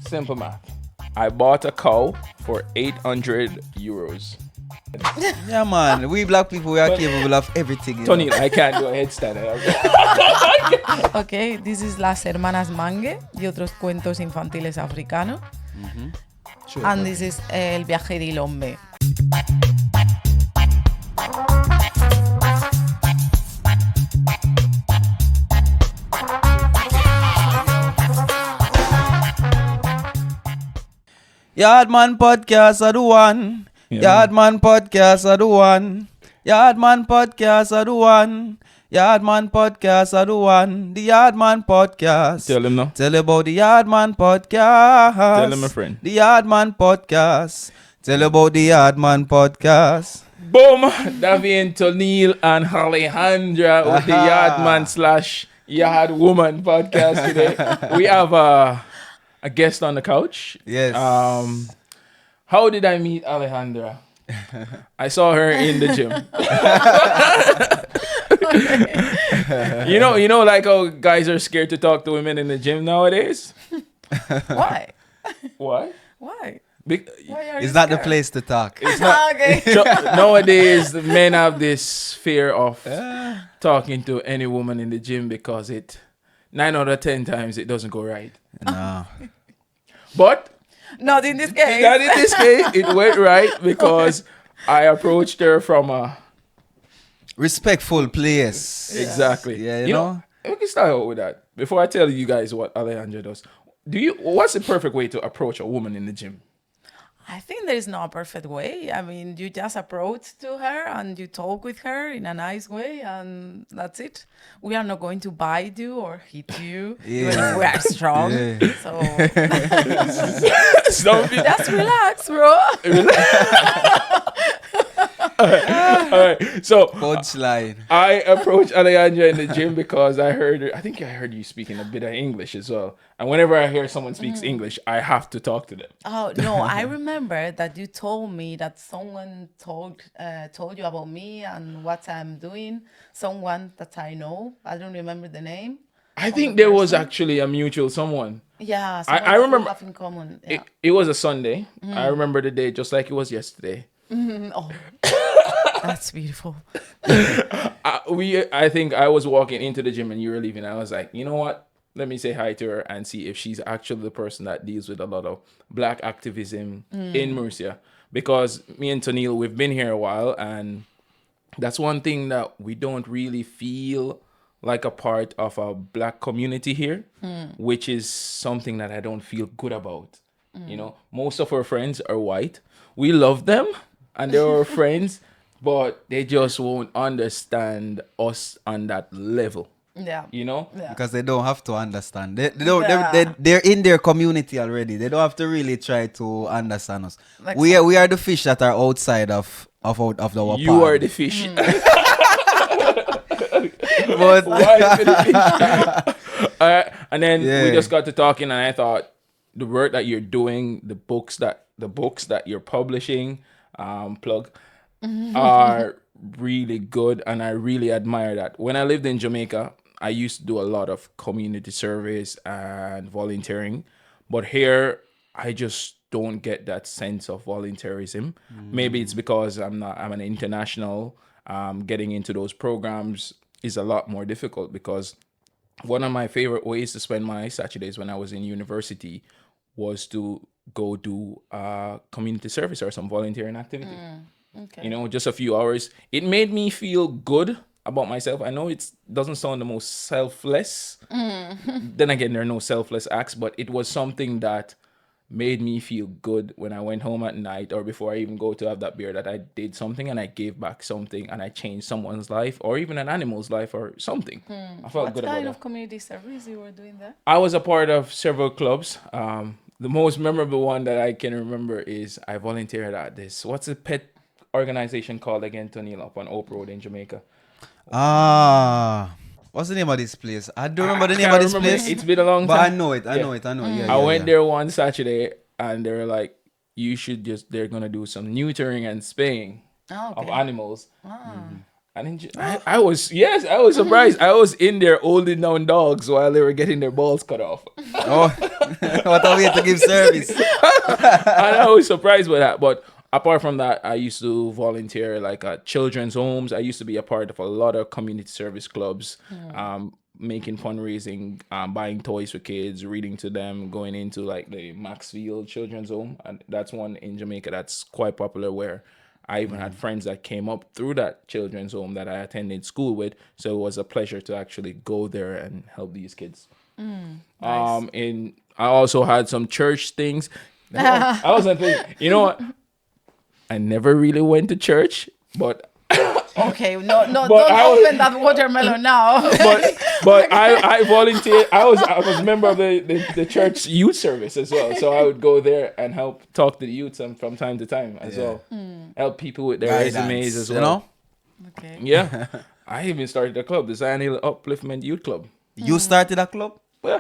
Simple math. I bought a cow for 800 euros. Yeah, man. We black people, we are capable of everything. Tonniel, I can't do a headstand. Okay, this is Las Hermanas Mangue y otros cuentos infantiles africanos. Sure, And this is El viaje del hombre. Yardman podcast are the one. Yardman podcast are the one. Yardman podcast are the one. Yardman podcast are the one. The Yardman podcast. Tell him now. Tell about the Yardman podcast. Tell him, my friend. The Yardman podcast. Tell about the Yardman podcast. Boom! Davy and Tonniel and Alejandra with the Yardman / Yardwoman podcast today. We have a guest on the couch. Yes. How did I meet Alejandra? I saw her in the gym. You know, like how guys are scared to talk to women in the gym nowadays. Why? What? Why? Why are It's you not the scared? place to talk. It's not. Okay. Nowadays, men have this fear of talking to any woman in the gym because 9 out of 10 times it doesn't go right. No. But Not in this case. not in this case, it went right because I approached her from a Respectful place. exactly. Yeah, you know? We can start out with that before I tell you guys what Alejandra does. What's the perfect way to approach a woman in the gym? I think there is no perfect way. I mean, you just approach to her and you talk with her in a nice way, and that's it. We are not going to bite you or hit you. Yeah. Even if we are strong. Yeah. So So, just relax, bro. all right. So Punchline. I approached Alejandra in the gym because I think I heard you speaking a bit of English as well. And whenever I hear someone speaks English, I have to talk to them. Oh no, I remember that you told me that someone told you about me and what I'm doing. Someone that I know. I don't remember the name. I think there was actually a mutual someone. Yeah, I someone that we remember- have in common. Yeah. It was a Sunday. I remember the day just like it was yesterday. Oh, that's beautiful. I think I was walking into the gym and you were leaving. I was like, you know what? Let me say hi to her and see if she's actually the person that deals with a lot of black activism in Murcia. Because me and Tonniel, we've been here a while, and that's one thing that we don't really feel like a part of a black community here, which is something that I don't feel good about. You know, most of our friends are white. We love them and they're our friends, but they just won't understand us on that level. Yeah. You know? Yeah. Because they don't have to understand. They don't, Yeah. they're in their community already. They don't have to really try to understand us. Like We are the fish that are outside of the pond. You are the fish. But Why are you the fish? And then we Yeah. just got to talking, and I thought the work that you're doing, the books that you're publishing, plug, are really good, and I really admire that. When I lived in Jamaica, I used to do a lot of community service and volunteering, but here I just don't get that sense of volunteerism. Maybe it's because I'm an international. Getting into those programs is a lot more difficult because one of my favorite ways to spend my Saturdays when I was in university was to go do community service or some volunteering activity. Okay. You know, just a few hours. It made me feel good about myself. I know it doesn't sound the most selfless. Then again, there are no selfless acts, but it was something that made me feel good when I went home at night or before I even go to have that beer, that I did something and I gave back something and I changed someone's life or even an animal's life or something. I felt What good about kind that. of community service you were doing there? I was a part of several clubs. The most memorable one that I can remember is I volunteered at this. What's the pet organization called again, Tonniel, up on Oak Road in Jamaica? what's the name of this place? I don't remember the I name can't of this remember. place. It's been a long But I time. know it. I Yeah. know it. Yeah, I yeah, went yeah. there one Saturday and they were like, they're going to do some neutering and spaying Oh, of okay. animals. And I was surprised. I was in there holding down dogs while they were getting their balls cut off. Oh, what a way to give service. And I was surprised by that. But apart from that, I used to volunteer like at children's homes. I used to be a part of a lot of community service clubs, making fundraising, buying toys for kids, reading to them, going into like the Maxfield Children's Home. And that's one in Jamaica that's quite popular, where I even had friends that came up through that children's home that I attended school with. So it was a pleasure to actually go there and help these kids. Nice. And I also had some church things. I wasn't thinking, you know what? I never really went to church, but Okay, no, don't I was- open that watermelon now. but I volunteered. I was a member of the church youth service as well. So I would go there and help talk to the youth from time to time as well. Help people with their Guidance, resumes as you well. know? Okay. Yeah. I even started a club, the Zion Hill Upliftment Youth Club. You started a club?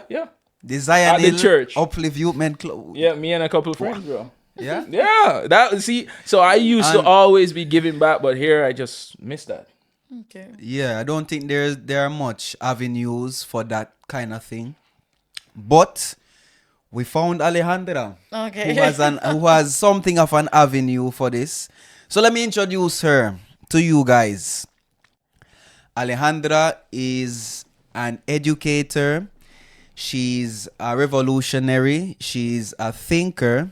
Yeah. The Zion At the Hill church. Uplift Youth Men Club. Yeah, me and a couple of friends, bro. Yeah? Yeah. So I used to And- always be giving back, but here I just missed that. Okay. Yeah, I don't think there are much avenues for that kind of thing. But we found Alejandra, Okay. who has something of an avenue for this. So let me introduce her to you guys. Alejandra is an educator. She's a revolutionary. She's a thinker.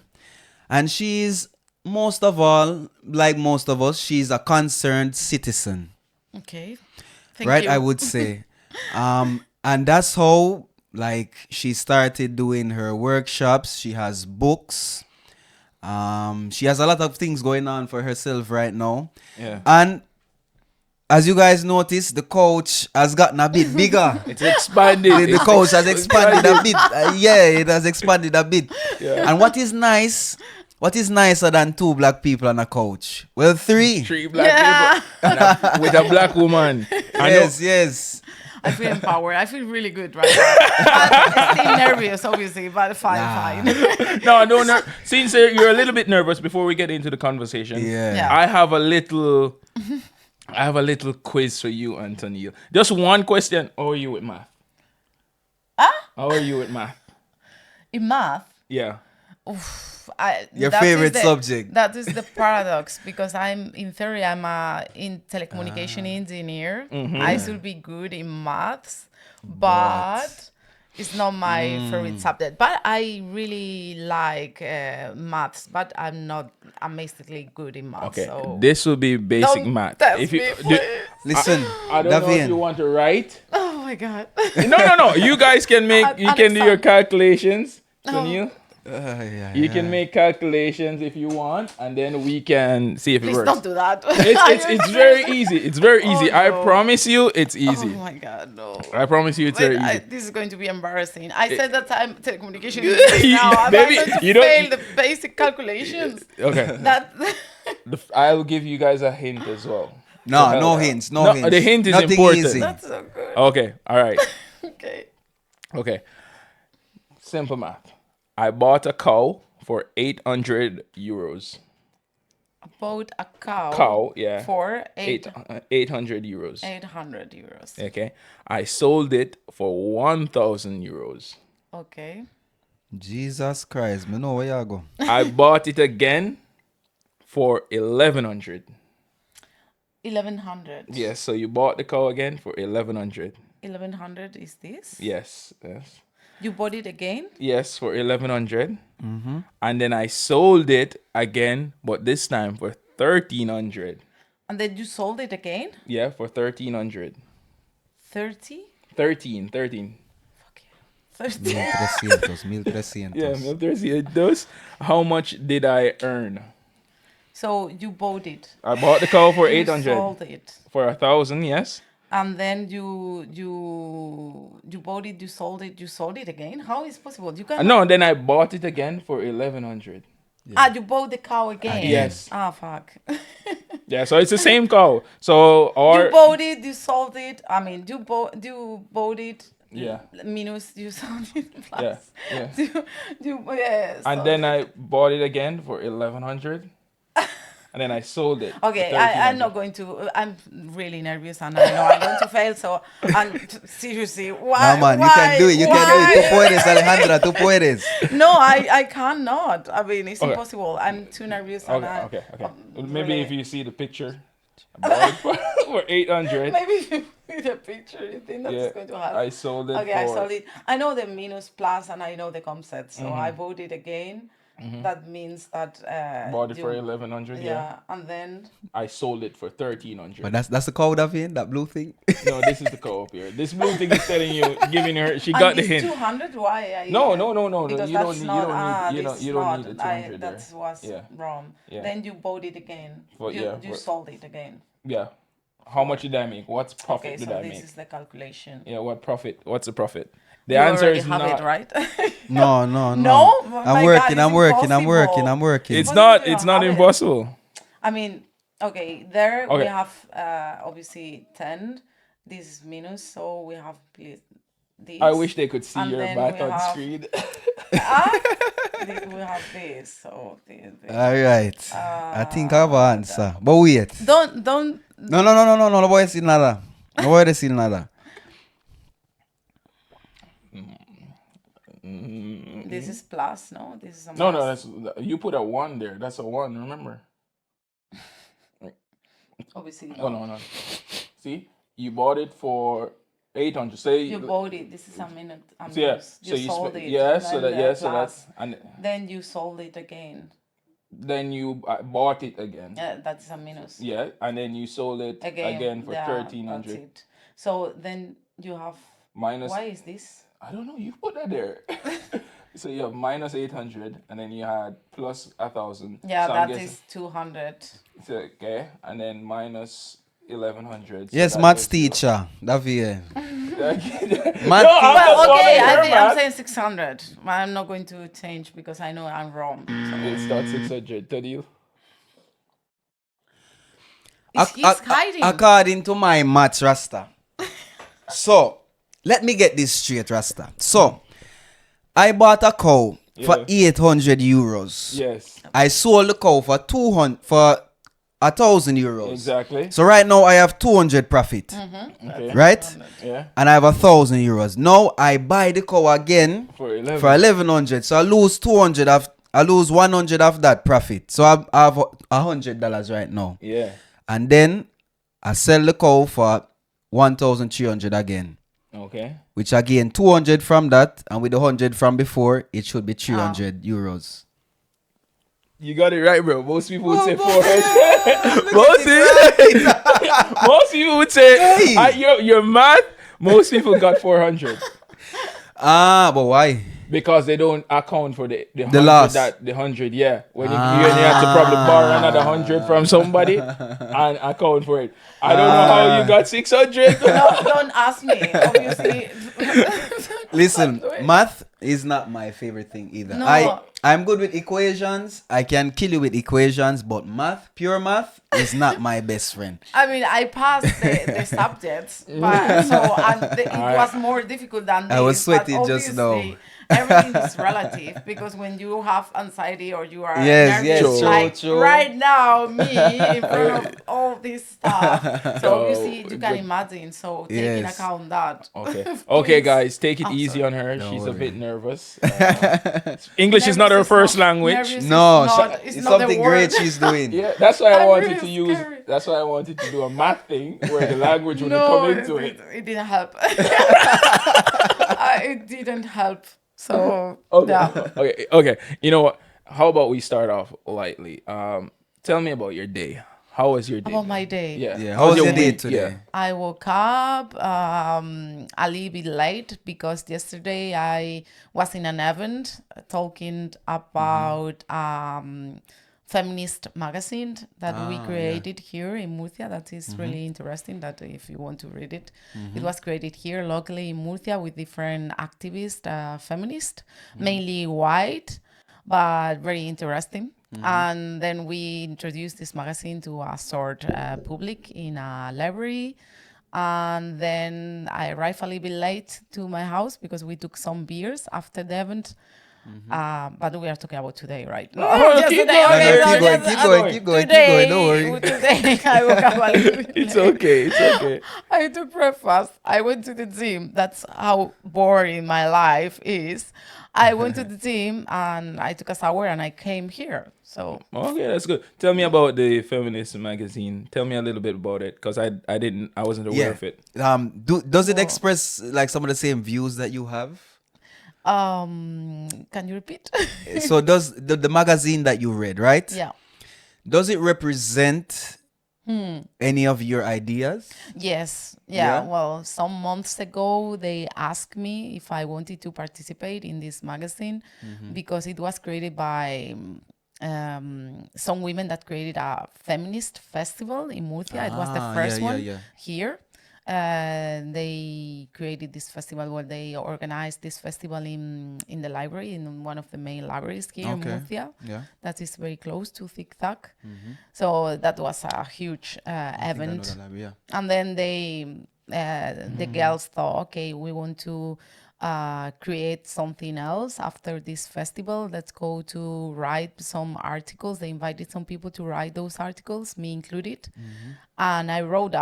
And she's, most of all, like most of us, she's a concerned citizen. Okay. Thank Right, you. I would say. And that's how, like, she started doing her workshops. She has books. She has a lot of things going on for herself right now. Yeah. And as you guys notice, the couch has gotten a bit bigger. It's expanded. The couch has expanded a bit. Yeah, it has expanded a bit. Yeah. And what is nicer than two black people on a couch? Well, three. Three black people with a black woman. Yes. I feel empowered. I feel really good right now. But I'm still nervous, obviously, but fine. No, I don't know. Since you're a little bit nervous before we get into the conversation, Yeah. I have a little quiz for you, Tonniel. Just one question. How are you with math? How are you with math? In math, Yeah. Your that favorite is subject. That is the paradox, because in theory I'm a telecommunication engineer. I should be good in maths, but it's not my favorite subject. But I really like maths, but I'm not amazingly good in maths. Okay. So This will be basic don't math. test me, please. Listen, I don't know if you Davian. want to write. Oh my god. No. You guys can make. An You can do your exam. calculations, Tonniel. Yeah. You can make calculations if you want, and then we can see if it Please works. don't do that. It's very easy. It's very easy. Oh, I no. promise you, it's Oh easy. my god, no. I promise you, it's very Wait, easy. this is going to be embarrassing. I said that I'm telecommunication You- engineer now. I'm baby, going to you don't- fail the basic calculations. Okay, That I'll give you guys a hint as well. No hints. No hints. The hint is Nothing important. easy. that's so good. Okay, all right. Okay. Simple math. I bought a cow for 800 euros. Bought a cow. Yeah. For 800 euros. 800 euros. Okay. I sold it for 1,000 euros. Okay. Jesus Christ, me know where you go. I bought it again for 1,100. 1100. Yes, so you bought the cow again for 1,100. 1100 is this? Yes. You bought it again? Yes, for 1,100. And then I sold it again, but this time for 1,300. And then you sold it again? Yeah, for 1,300. 30? 13. Okay. 30. 1300. Yeah, 1,300. How much did I earn? So you bought it. I bought the cow for You 800. sold it. For 1,000, yes. And then you bought it, you sold it again. How is possible? You can No, then I bought it again for 1,100. you bought the cow again. Yes. Ah, fuck. Yeah, so it's the same cow. So or You bought it, you sold it. I mean, you bought it. Yeah. Minus you sold it plus. Yeah. You yes. And then I bought it again for 1,100. and then I sold it. Okay, for I'm 1300. not going to. I'm really nervous, and I know I'm going to fail. So, and seriously, why? No, man, you why, can do it. You can do it. Tú puedes, Alejandra. Tú puedes. No, I cannot. I mean, it's Okay. impossible. I'm too nervous. And Okay. Maybe really- if you see the picture, I bought it for 800. Maybe if you see the picture, you think that's Yeah, going to help. I sold it. Okay, I for, sold it. I know the minus plus and I know the concept, so Mm-hmm. I bought it again. That means that Bought it for you- 1100. Yeah. and then I sold it for 1300. But that's the code of it, that blue thing. No, this is the co-op here. This blue thing is telling you, giving her. She and got the this hint. 200. Why? No. Because You that's don't not. need. You this don't not, need the 200 there. That was Yeah. wrong. Yeah. Then you bought it again. For- you yeah, you for- sold it again. Yeah. How much did I make? What's profit Okay, did so I this make? is the calculation. Yeah. What profit? What's the profit? The You answer already is have not. it, right? No. No? My I'm God, working. it's I'm working. impossible. I'm working. It's What not. if you It's don't not have it? impossible. I mean, okay, there we Okay. have obviously 10. This is minus, so we have this. I wish they could see And your then math we on have- screen. We have this, so this. All right. I think I have an answer. But wait. Don't. No voy a decir nada. No voy a decir nada. This is plus, no? This is a No, minus. that's you put a 1 there. That's a 1. Remember? Obviously. Oh no. See, you bought it for 800. Say You bought it. This is a minute. So yeah, minus. so you sold spent, it. yeah, so then that the yeah, so plus. that's and Then you sold it again. then you bought it again. Yeah, that is a minus. Yeah, and then you sold it again for yeah, 1300 That's it. So then you have. minus. Why is this? I don't know. You put that there. So you have minus 800, and then you had plus 1,000. Yeah, so I'm that guessing- is 200. So, okay, and then minus 1,100. so Yes, that maths is- teacher. David. Math Well, okay, I think I'm math. saying 600. I'm not going to change because I know I'm wrong. So. It's not 600. Tonniel. He's hiding. According to my maths, Rasta. So, let me get this straight, Rasta. So, I bought a cow for Yeah. 800 euros. Yes, I sold the cow for 1,000 euros. exactly. So right now I have 200 profit, Okay. right? Yeah, And I have 1,000 euros. Now I buy the cow again for 11. for 1,100. So I lose 200 of, I lose 100 of that profit. So I have $100 right now. Yeah. And then I sell the cow for 1,300 again. Okay. Which again 200 from that, and with the 100 from before, it should be 300 euros. You got it right, bro. Most people would say Oh, 400. Most people would say Hey. your math. Most people got 400 But why? because they don't account for the 100 loss. that the 100. Yeah, when you have to probably borrow another 100 from somebody and account for it. I don't know how you got 600. No, don't ask me. Obviously. Listen, math is not my favorite thing either. No. I'm good with equations. I can kill you with equations, but math, pure math, is not my best friend. I mean, I passed the subjects, but it was more difficult than this. I was but sweating just now. obviously, everything is relative because when you have anxiety or you are Yes, nervous, yes, true, like true. right now, me in front of all this stuff. So Oh, obviously, you can good. imagine. So take in Yes. account that. Okay. Okay, Please. guys, take it I'm easy sorry. on her. Don't She's a worry. bit nervous. English is not her Nervous first not- language. nervous is No, not- it's not the something word. great she's doing. Yeah, that's why I I'm wanted really to use. scared. That's why I wanted to do a math thing where the language would No, come into it. it didn't help. It didn't help. So Okay. yeah. Okay. You know what? How about we start off lightly? Tell me about your day. How was your day? About my day. Yeah. Yeah, how was your day week? today? I woke up a little bit late because yesterday I was in an event talking about feminist magazine that we created here in Murcia. That is really interesting. That if you want to read it, it was created here locally in Murcia with different activists, feminists, mainly white, but very interesting. And then we introduced this magazine to a short public in a library. And then I arrived a little bit late to my house because we took some beers after the event. But we are talking about today, right? No, Oh, just keep today. going, Okay, no, so keep just- keep going, don't worry. Today, I woke up a little bit It's late. okay. It's okay. I took breakfast. I went to the gym. That's how boring my life is. I went to the gym and I took a shower and I came here. So Okay, that's good. Tell me about the feminist magazine. Tell me a little bit about it, because I wasn't aware of it. Does it express like some of the same views that you have? can you repeat? So does the magazine that you read, right? Yeah. Does it represent any of your ideas? Yes. Yeah? Yeah. Well, some months ago, they asked me if I wanted to participate in this magazine because it was created by some women that created a feminist festival in Murcia. It was the first one here. They created this festival where they organized this festival in the library, in one of the main libraries here in Murcia. Yeah. That is very close to Tic Tac. So that was a huge event. And then the girls thought, okay, we want to create something else after this festival. Let's go to write some articles. They invited some people to write those articles, me included. And I wrote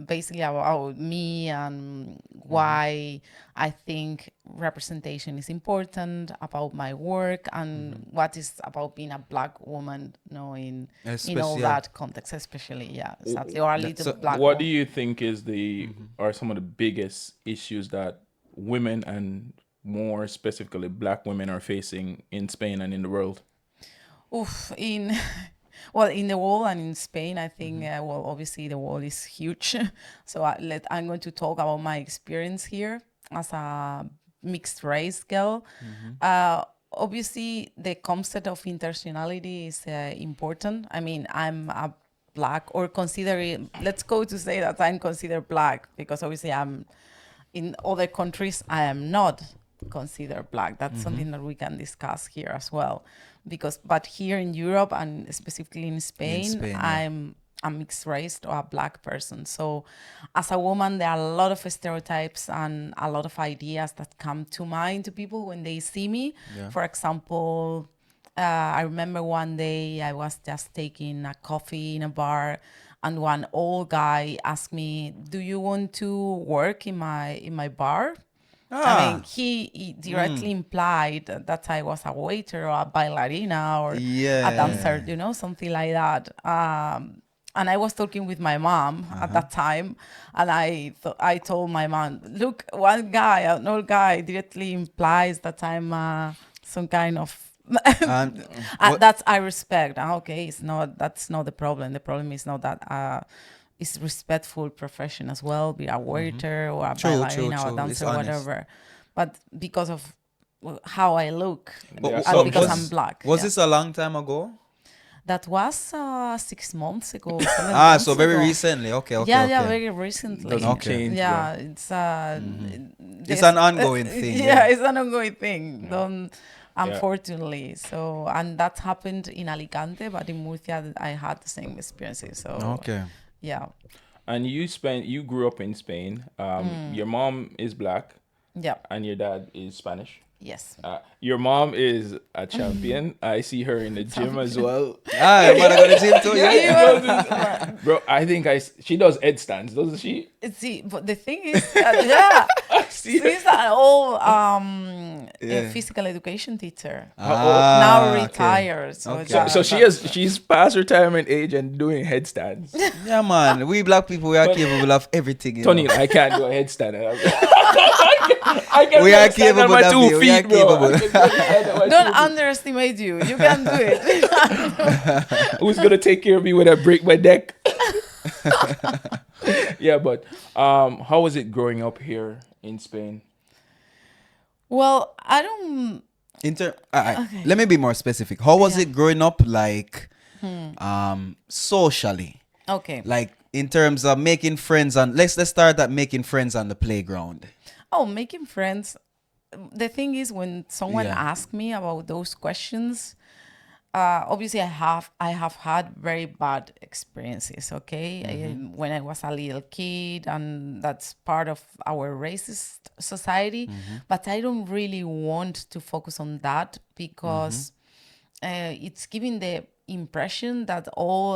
basically about me and why I think representation is important, about my work, and what is about being a Black woman, in all that context, especially, exactly, or a little Black What woman. do you think are some of the biggest issues that women, and more specifically Black women, are facing in Spain and in the world? In the world and in Spain, I think, obviously the world is huge. So I'm going to talk about my experience here as a mixed race girl. Obviously, the concept of intersectionality is important. I mean, I'm a Black, or let's go to say that I'm considered Black, because obviously in other countries, I am not considered Black. That's something that we can discuss here as well. But here in Europe, and specifically in Spain, I'm a mixed race or a Black person. So as a woman, there are a lot of stereotypes and a lot of ideas that come to mind to people when they see me. For example, I remember one day I was just taking a coffee in a bar, and one old guy asked me, "Do you want to work in my bar?" I mean, he directly implied that I was a waiter or a bailarina or a dancer, something like that. And I was talking with my mom at that time, and I told my mom, "Look, an old guy, directly implies that I'm some kind of." And that's I respect. Okay, that's not the problem. The problem is not that. It's respectful profession as well, be a waiter or a ballerina or a dancer, whatever. But because of how I look, and because I'm Black. Was this a long time ago? That was 6 months ago. So very recently. Okay. Yeah, very recently. Doesn't change. Yeah, Bro. It's an ongoing thing. Yeah, it's an ongoing thing. Unfortunately. So, and that happened in Alicante, but in Murcia, I had the same experiences. So, okay. Yeah. And you grew up in Spain. Your mom is Black. Yeah. And your dad is Spanish. Yes. Your mom is a champion. I see her in the gym as well. I'm gonna go to the gym too. Yeah. Bro, I think she does headstands, doesn't she? See, but the thing is, she's an old physical education teacher. Now retired. So she's past retirement age and doing headstands. Yeah, man. We Black people, we are capable of everything. Tonniel, I can't do a headstand. We are capable of 2 feet, bro. Don't underestimate you. You can do it. Who's gonna take care of me when I break my neck? Yeah, but how was it growing up here in Spain? Well, I don't. Let me be more specific. How was it growing up, like, socially? Okay. Like in terms of making friends, and let's start at making friends on the playground. Oh, making friends. The thing is, when someone asks me about those questions, obviously I have had very bad experiences, okay, when I was a little kid, and that's part of our racist society. But I don't really want to focus on that because it's giving the impression that all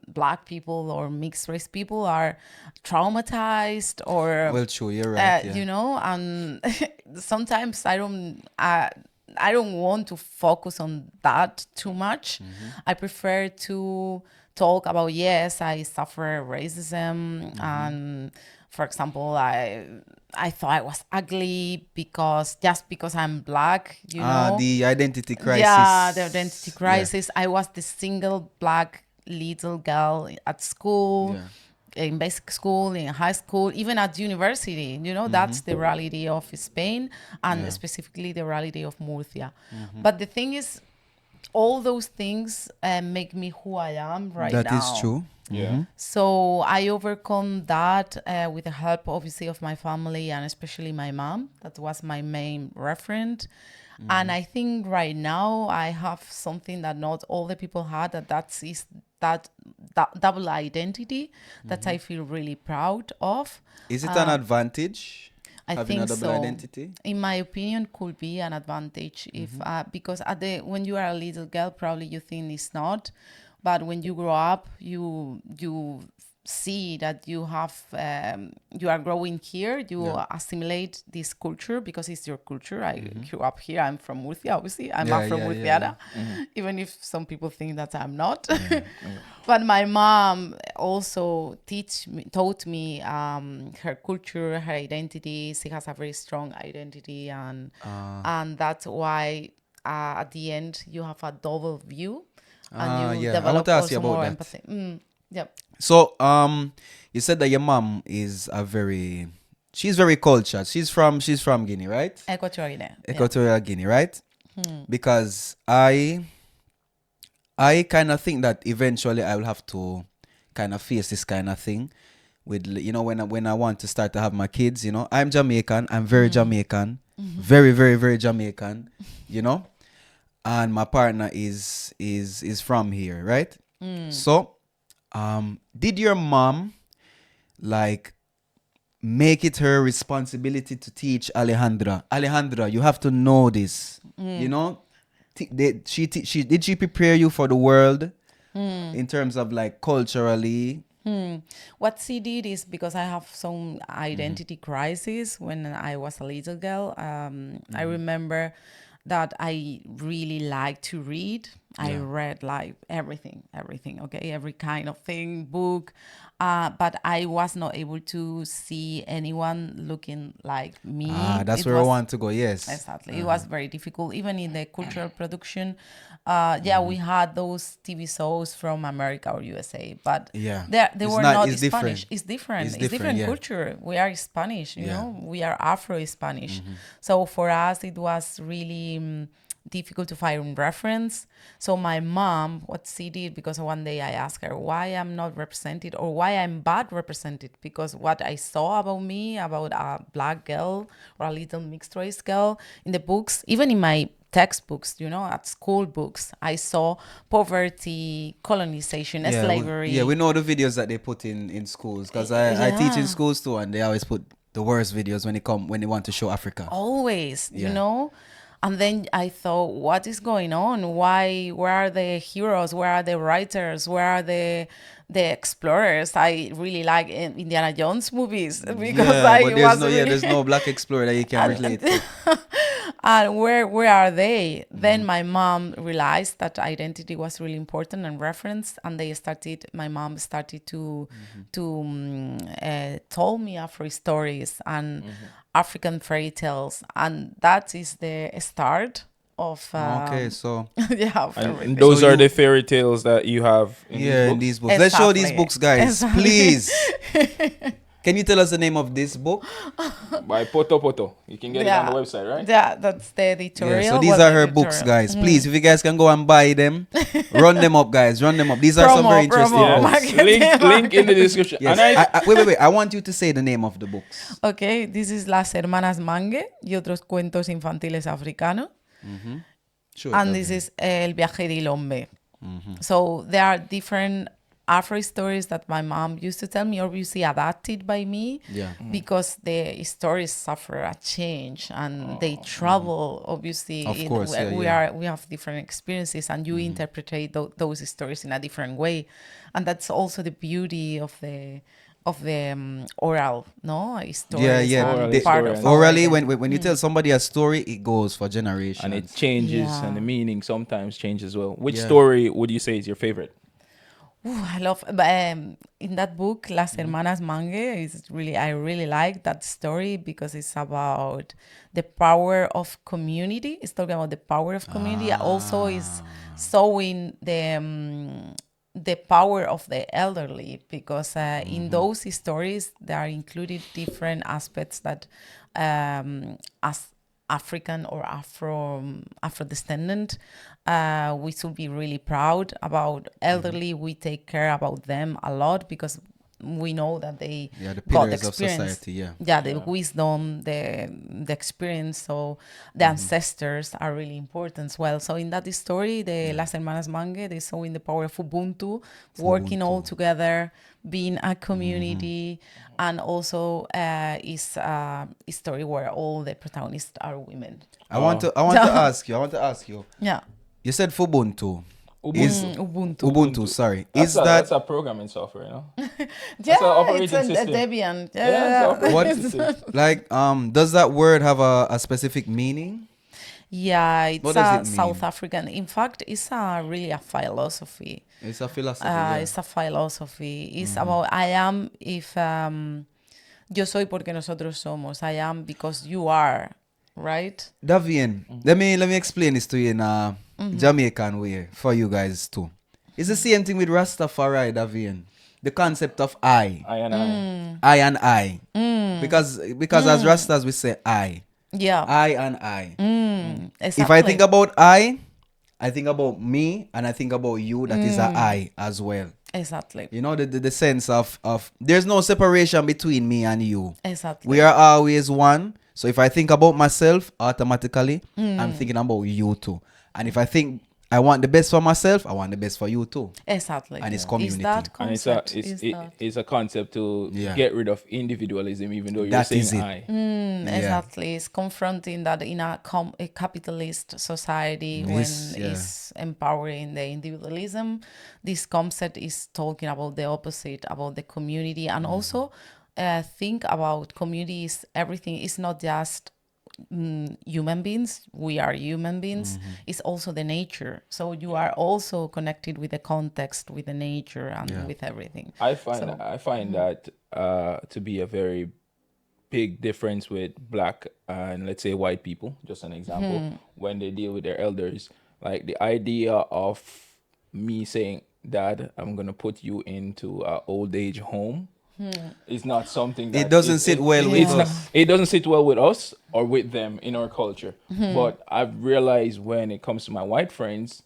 black people or mixed race people are traumatized or Well, true, you're right. you know, and sometimes I don't want to focus on that too much. I prefer to talk about, yes, I suffer racism, and for example, I thought I was ugly because I'm black, you know. The identity crisis. Yeah, the identity crisis. I was the single black little girl at school, in basic school, in high school, even at university. You know, that's the reality of Spain, and specifically the reality of Murcia. But the thing is, all those things make me who I am right now. That is true. Yeah. So I overcome that with the help, obviously, of my family and especially my mom. That was my main reference. And I think right now I have something that not all the people had, that double identity that I feel really proud of. Is it an advantage? I having think a double so. identity? In my opinion, could be an advantage if because when you are a little girl, probably you think it's not, but when you grow up, you see that you have you are growing here. You assimilate this culture because it's your culture. I grew up here. I'm from Murcia, obviously. I'm Afro Murciana, even if some people think that I'm not. But my mom also taught me her culture, her identity. She has a very strong identity, and that's why at the end you have a double view, and you develop also more empathy. Yep. So, you said that your mom is she's very cultured. She's from Guinea, right? Equatorial Guinea. Equatorial Guinea, right? Because I kind of think that eventually I will have to kind of face this kind of thing with, you know, when I want to start to have my kids, you know. I'm Jamaican. I'm very Jamaican. Very, very, very Jamaican, you know. And my partner is from here, right? So, did your mom like make it her responsibility to teach Alejandra, you have to know this, you know? Did she prepare you for the world in terms of like culturally? What she did is, because I have some identity crisis when I was a little girl, I remember that I really like to read. I read like everything, okay, every kind of thing, book, but I was not able to see anyone looking like me. That's where I want to go, yes. Exactly. It was very difficult, even in the cultural production. We had those TV shows from America or USA, but they were not Spanish. It's different. It's different culture. We are Spanish, you know, we are Afro-Spanish. So for us, it was really difficult to find reference. So my mom, what she did, because one day I asked her why I'm not represented or why I'm bad represented, because what I saw about me, about a black girl or a little mixed race girl in the books, even in my textbooks, you know, at school books, I saw poverty, colonization, slavery. We know the videos that they put in schools, because I teach in schools too, and they always put the worst videos when they want to show Africa. Always, you know. And then I thought, what is going on? Where are the heroes? Where are the writers? Where are the explorers? I really like Indiana Jones movies because there's no black explorer that you can relate to. And where are they? Then my mom realized that identity was really important and reference, and my mom started to tell me Afro stories and African fairy tales, and that is the start of so and those are the fairy tales that you have in these books. Let's show these books, guys, please. Can you tell us the name of this book? By Poto. You can get it on the website, right? Yeah, that's the editorial. So these are her books, guys. Please, if you guys can go and buy them, run them up, guys. Run them up. These are some very interesting books. Link in the description. Yes. And wait. I want you to say the name of the books. Okay, this is Las Hermanas Mangue y otros cuentos infantiles africanos. Sure, and Davian. this is El Viaje del Hombre. So there are different Afro stories that my mom used to tell me, obviously adapted by me, Yeah. because the stories suffer a change and they travel. Obviously, Of course, we have different experiences, and you interpret those stories in a different way, and that's also the beauty of the oral, no, stories. Yeah. Oral And part story of and- our Orally, identity. when you tell somebody a story, it goes for generations. And it changes, Yeah. and the meaning sometimes changes as well. Which Yeah. story would you say is your favorite? I love, but in that book, Las Hermanas Mangue, I really like that story because it's about the power of community. It's talking about the power of community. Also, is showing the power of the elderly, because in those stories there are included different aspects that, as African or Afro descendant, we should be really proud about elderly. We take care about them a lot because we know that they The got the pillars of experience. society, yeah. The wisdom, the experience. So the ancestors are really important as well. So in that story, the Las Hermanas Mangue, they showing the power of Ubuntu, working all together, being a community, and also is a story where all the protagonists are women. I want to ask you. Yeah. You said Ubuntu. Ubuntu. Sorry. That's a programming software, you know? Yeah, an operating it's a system. Debian. Yeah, it's an operating what system. like does that word have a specific meaning? Yeah, it's What does it a mean? South African. In fact, it's really a philosophy. It's a philosophy. Yeah. It's a philosophy. It's about I am if yo soy porque nosotros somos. I am because you are, right? Davian, let me explain this to you in a Jamaican way for you guys too. It's the same thing with Ratafari, Davian. The concept of I. I and I. I and I. Because as Rastas we say I. Yeah. I and I. Exactly. If I think about I think about me, and I think about you, that is a I as well. Exactly. You know, the sense of there's no separation between me and you. Exactly. We are always one. So if I think about myself, automatically, I'm thinking about you too. And if I think I want the best for myself, I want the best for you too. Exactly. And it's community. Is that And concept? it's a concept to get rid of individualism, even though you're That saying is it. I. Exactly. It's confronting that in a capitalist society, when it's empowering the individualism, this concept is talking about the opposite, about the community, and also think about communities. Everything is not just human beings. We are human beings. It's also the nature. So you are also connected with the context, with the nature, and with everything. I find that to be a very big difference with black and let's say white people. Just an example, when they deal with their elders, like the idea of me saying, "Dad, I'm gonna put you into an old age home." It's not something that It doesn't sit well with us. It doesn't sit well with us or with them in our culture. But I've realized when it comes to my white friends,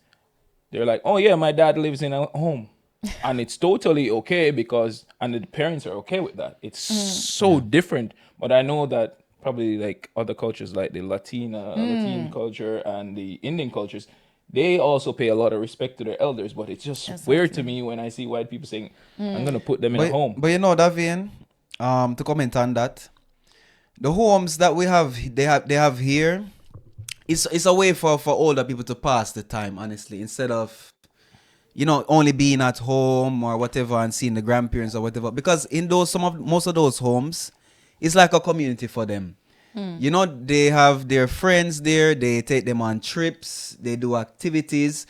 they're like, "Oh yeah, my dad lives in a home," and it's totally okay and the parents are okay with that. It's so different. But I know that probably like other cultures, like the Latin culture and the Indian cultures, they also pay a lot of respect to their elders, but it's just weird to me when I see white people saying, "I'm gonna put them in a home." But you know, Davian, to comment on that, the homes that they have here, it's a way for older people to pass the time, honestly, instead of only being at home or whatever and seeing the grandparents or whatever. Because in most of those homes, it's like a community for them. They have their friends there. They take them on trips. They do activities.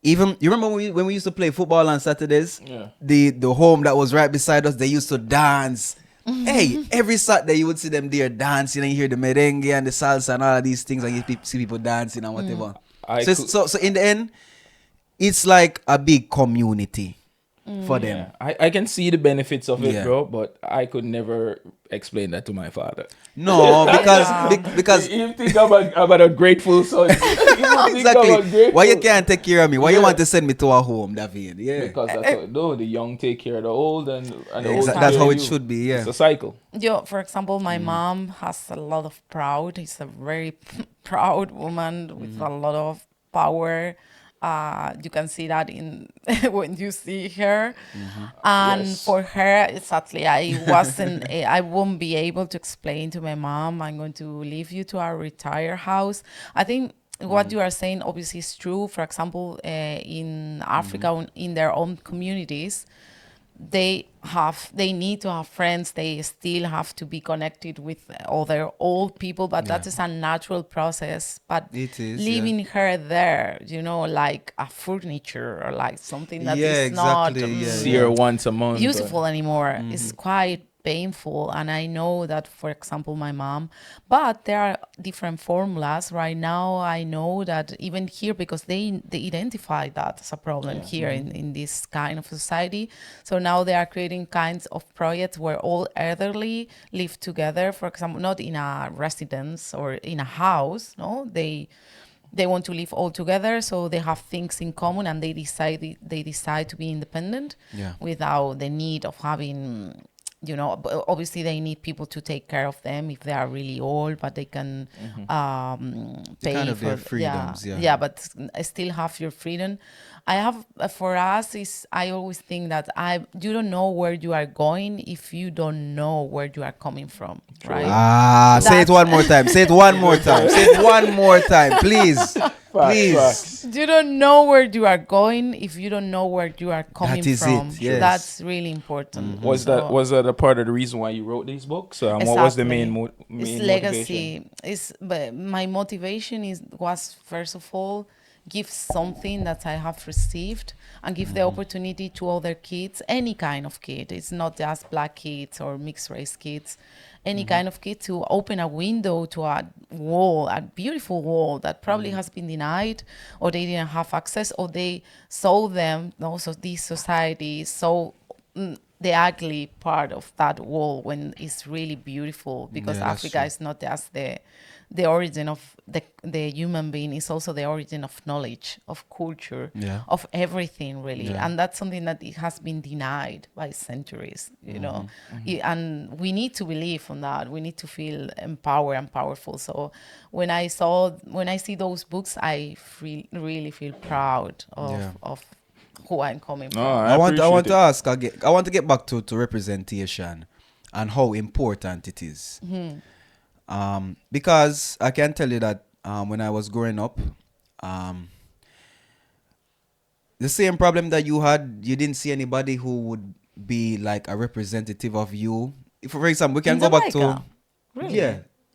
Even you remember when we used to play football on Saturdays? Yeah. The home that was right beside us, they used to dance. Hey, every Saturday you would see them there dancing, and you hear the merengue and the salsa and all of these things, and you see people dancing and whatever. So in the end, it's like a big community for them. Yeah. I can see the benefits of it, bro, but I could never explain that to my father. No, because You think about a grateful son. exactly. Why you can't take care of me? Why you want to send me to a home, David? Yeah. Because that's what the young take care of the old, and the old take That's care how of it you. should be. Yeah. It's a cycle. For example, my mom has a lot of proud. She's a very proud woman with a lot of power. You can see that in when you see her, and Yes. for her, exactly. I won't be able to explain to my mom, I'm going to leave you to our retired house. I think what you are saying obviously is true. For example, in Africa, in their own communities, they need to have friends. They still have to be connected with other old people, but that is a natural process. But It is, yeah. leaving her there, like a furniture or like something that Yeah, is not exactly. Yeah, See her once a month. useful anymore is quite painful. And I know that, for example, my mom, but there are different formulas right now. I know that even here, because they identify that as a problem here in this kind of society. So now they are creating kinds of projects where all elderly live together, for example, not in a residence or in a house. No, they want to live all together, so they have things in common, and they decide to be independent without the need of having, obviously they need people to take care of them if they are really old, but they can pay kind of for their freedoms, yeah, but still have your freedom. I have for us is I always think that you don't know where you are going if you don't know where you are coming from, right? Say it one more time. Say it one more time. Say it one more time, please. Please. Facts. You don't know where you are going if you don't know where you are coming That is from. it, yes. That's really important. Was that a part of the reason why you wrote these books? What was the main It's motivation? legacy. But my motivation was first of all give something that I have received and give the opportunity to other kids, any kind of kid. It's not just black kids or mixed race kids. Any kind of kid, to open a window to a wall, a beautiful wall that probably has been denied, or they didn't have access, or they saw them, also these societies, saw the ugly part of that wall when it's really beautiful, because Africa is not just the origin of the human being, is also the origin of knowledge, of culture, of everything, really. And that's something that it has been denied by centuries, and we need to believe on that. We need to feel empowered and powerful. So when I see those books, I really feel proud of who I'm coming from. I want to ask again. I want to get back to representation and how important it is. Because I can tell you that when I was growing up, the same problem that you had, you didn't see anybody who would be like a representative of you. If, for example, we can go back to Jamaica? Really?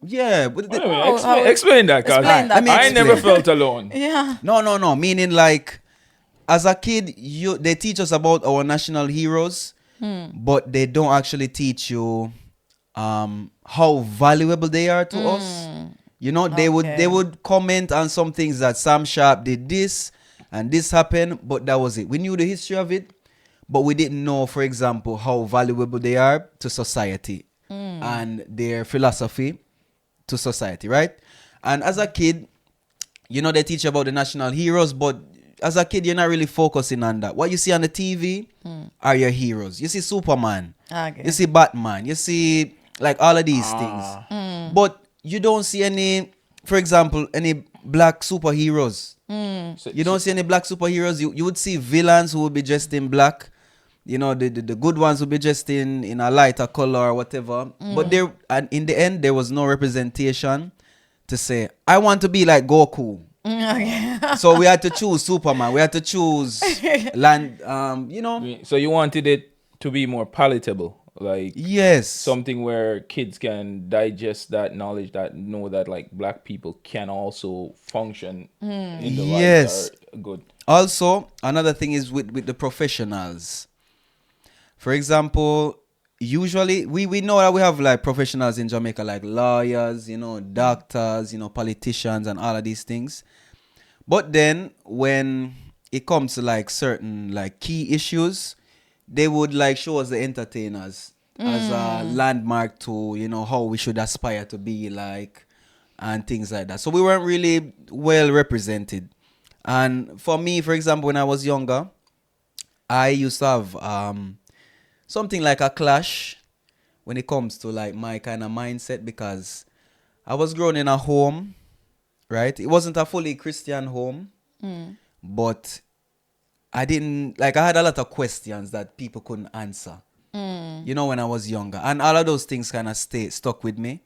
yeah. Wait a minute, explain that, cause Explain that. I never felt alone. Yeah. No. Meaning, like, as a kid, they teach us about our national heroes, but they don't actually teach you how valuable they are to us. They would comment on some things that Sam Sharp did this and this happened, but that was it. We knew the history of it, but we didn't know, for example, how valuable they are to society and their philosophy to society, right? And as a kid, they teach about the national heroes, but as a kid, you're not really focusing on that. What you see on the TV are your heroes. You see Superman, you see Batman, you see like all of these things. But you don't see any, for example, any black superheroes. You don't see any black superheroes. You would see villains who would be dressed in black. The good ones would be dressed in a lighter color or whatever. But and in the end, there was no representation to say, I want to be like Goku. So we had to choose Superman. We had to choose land. So you wanted it to be more palatable, like yes, something where kids can digest that knowledge, that know that like black people can also function in the lives that are good. Also, another thing is with the professionals. For example, usually we know that we have like professionals in Jamaica, like lawyers, doctors, politicians and all of these things. But then when it comes to like certain like key issues, they would like show us the entertainers as a landmark to, how we should aspire to be like and things like that. So we weren't really well represented. And for me, for example, when I was younger, I used to have something like a clash when it comes to like my kind of mindset, because I was grown in a home, right? It wasn't a fully Christian home. but I didn't, like, I had a lot of questions that people couldn't answer, when I was younger. And all of those things kind of stuck with me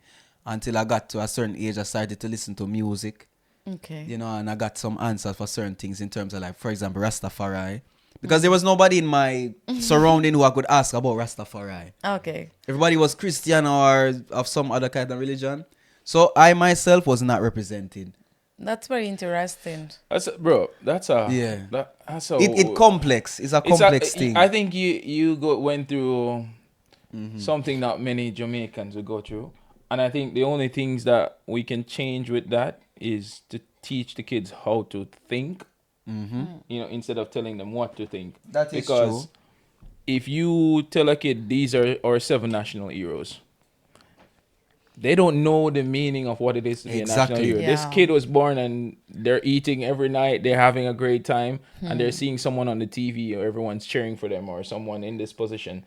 until I got to a certain age. I started to listen to music, Okay. and I got some answers for certain things in terms of, like, for example, Rastafari. Because there was nobody in my surrounding who I could ask about Rastafari. Okay. Everybody was Christian or of some other kind of religion. So I myself was not represented. That's very interesting. That's a Yeah. That's a It complex. It's a complex thing. I think you went through something that many Jamaicans will go through, and I think the only things that we can change with that is to teach the kids how to think. Instead of telling them what to think. That is because true. if you tell a kid these are our 7 national heroes, they don't know the meaning of what it is to be a national hero. Yeah. This kid was born and they're eating every night, they're having a great time, and they're seeing someone on the TV or everyone's cheering for them or someone in this position.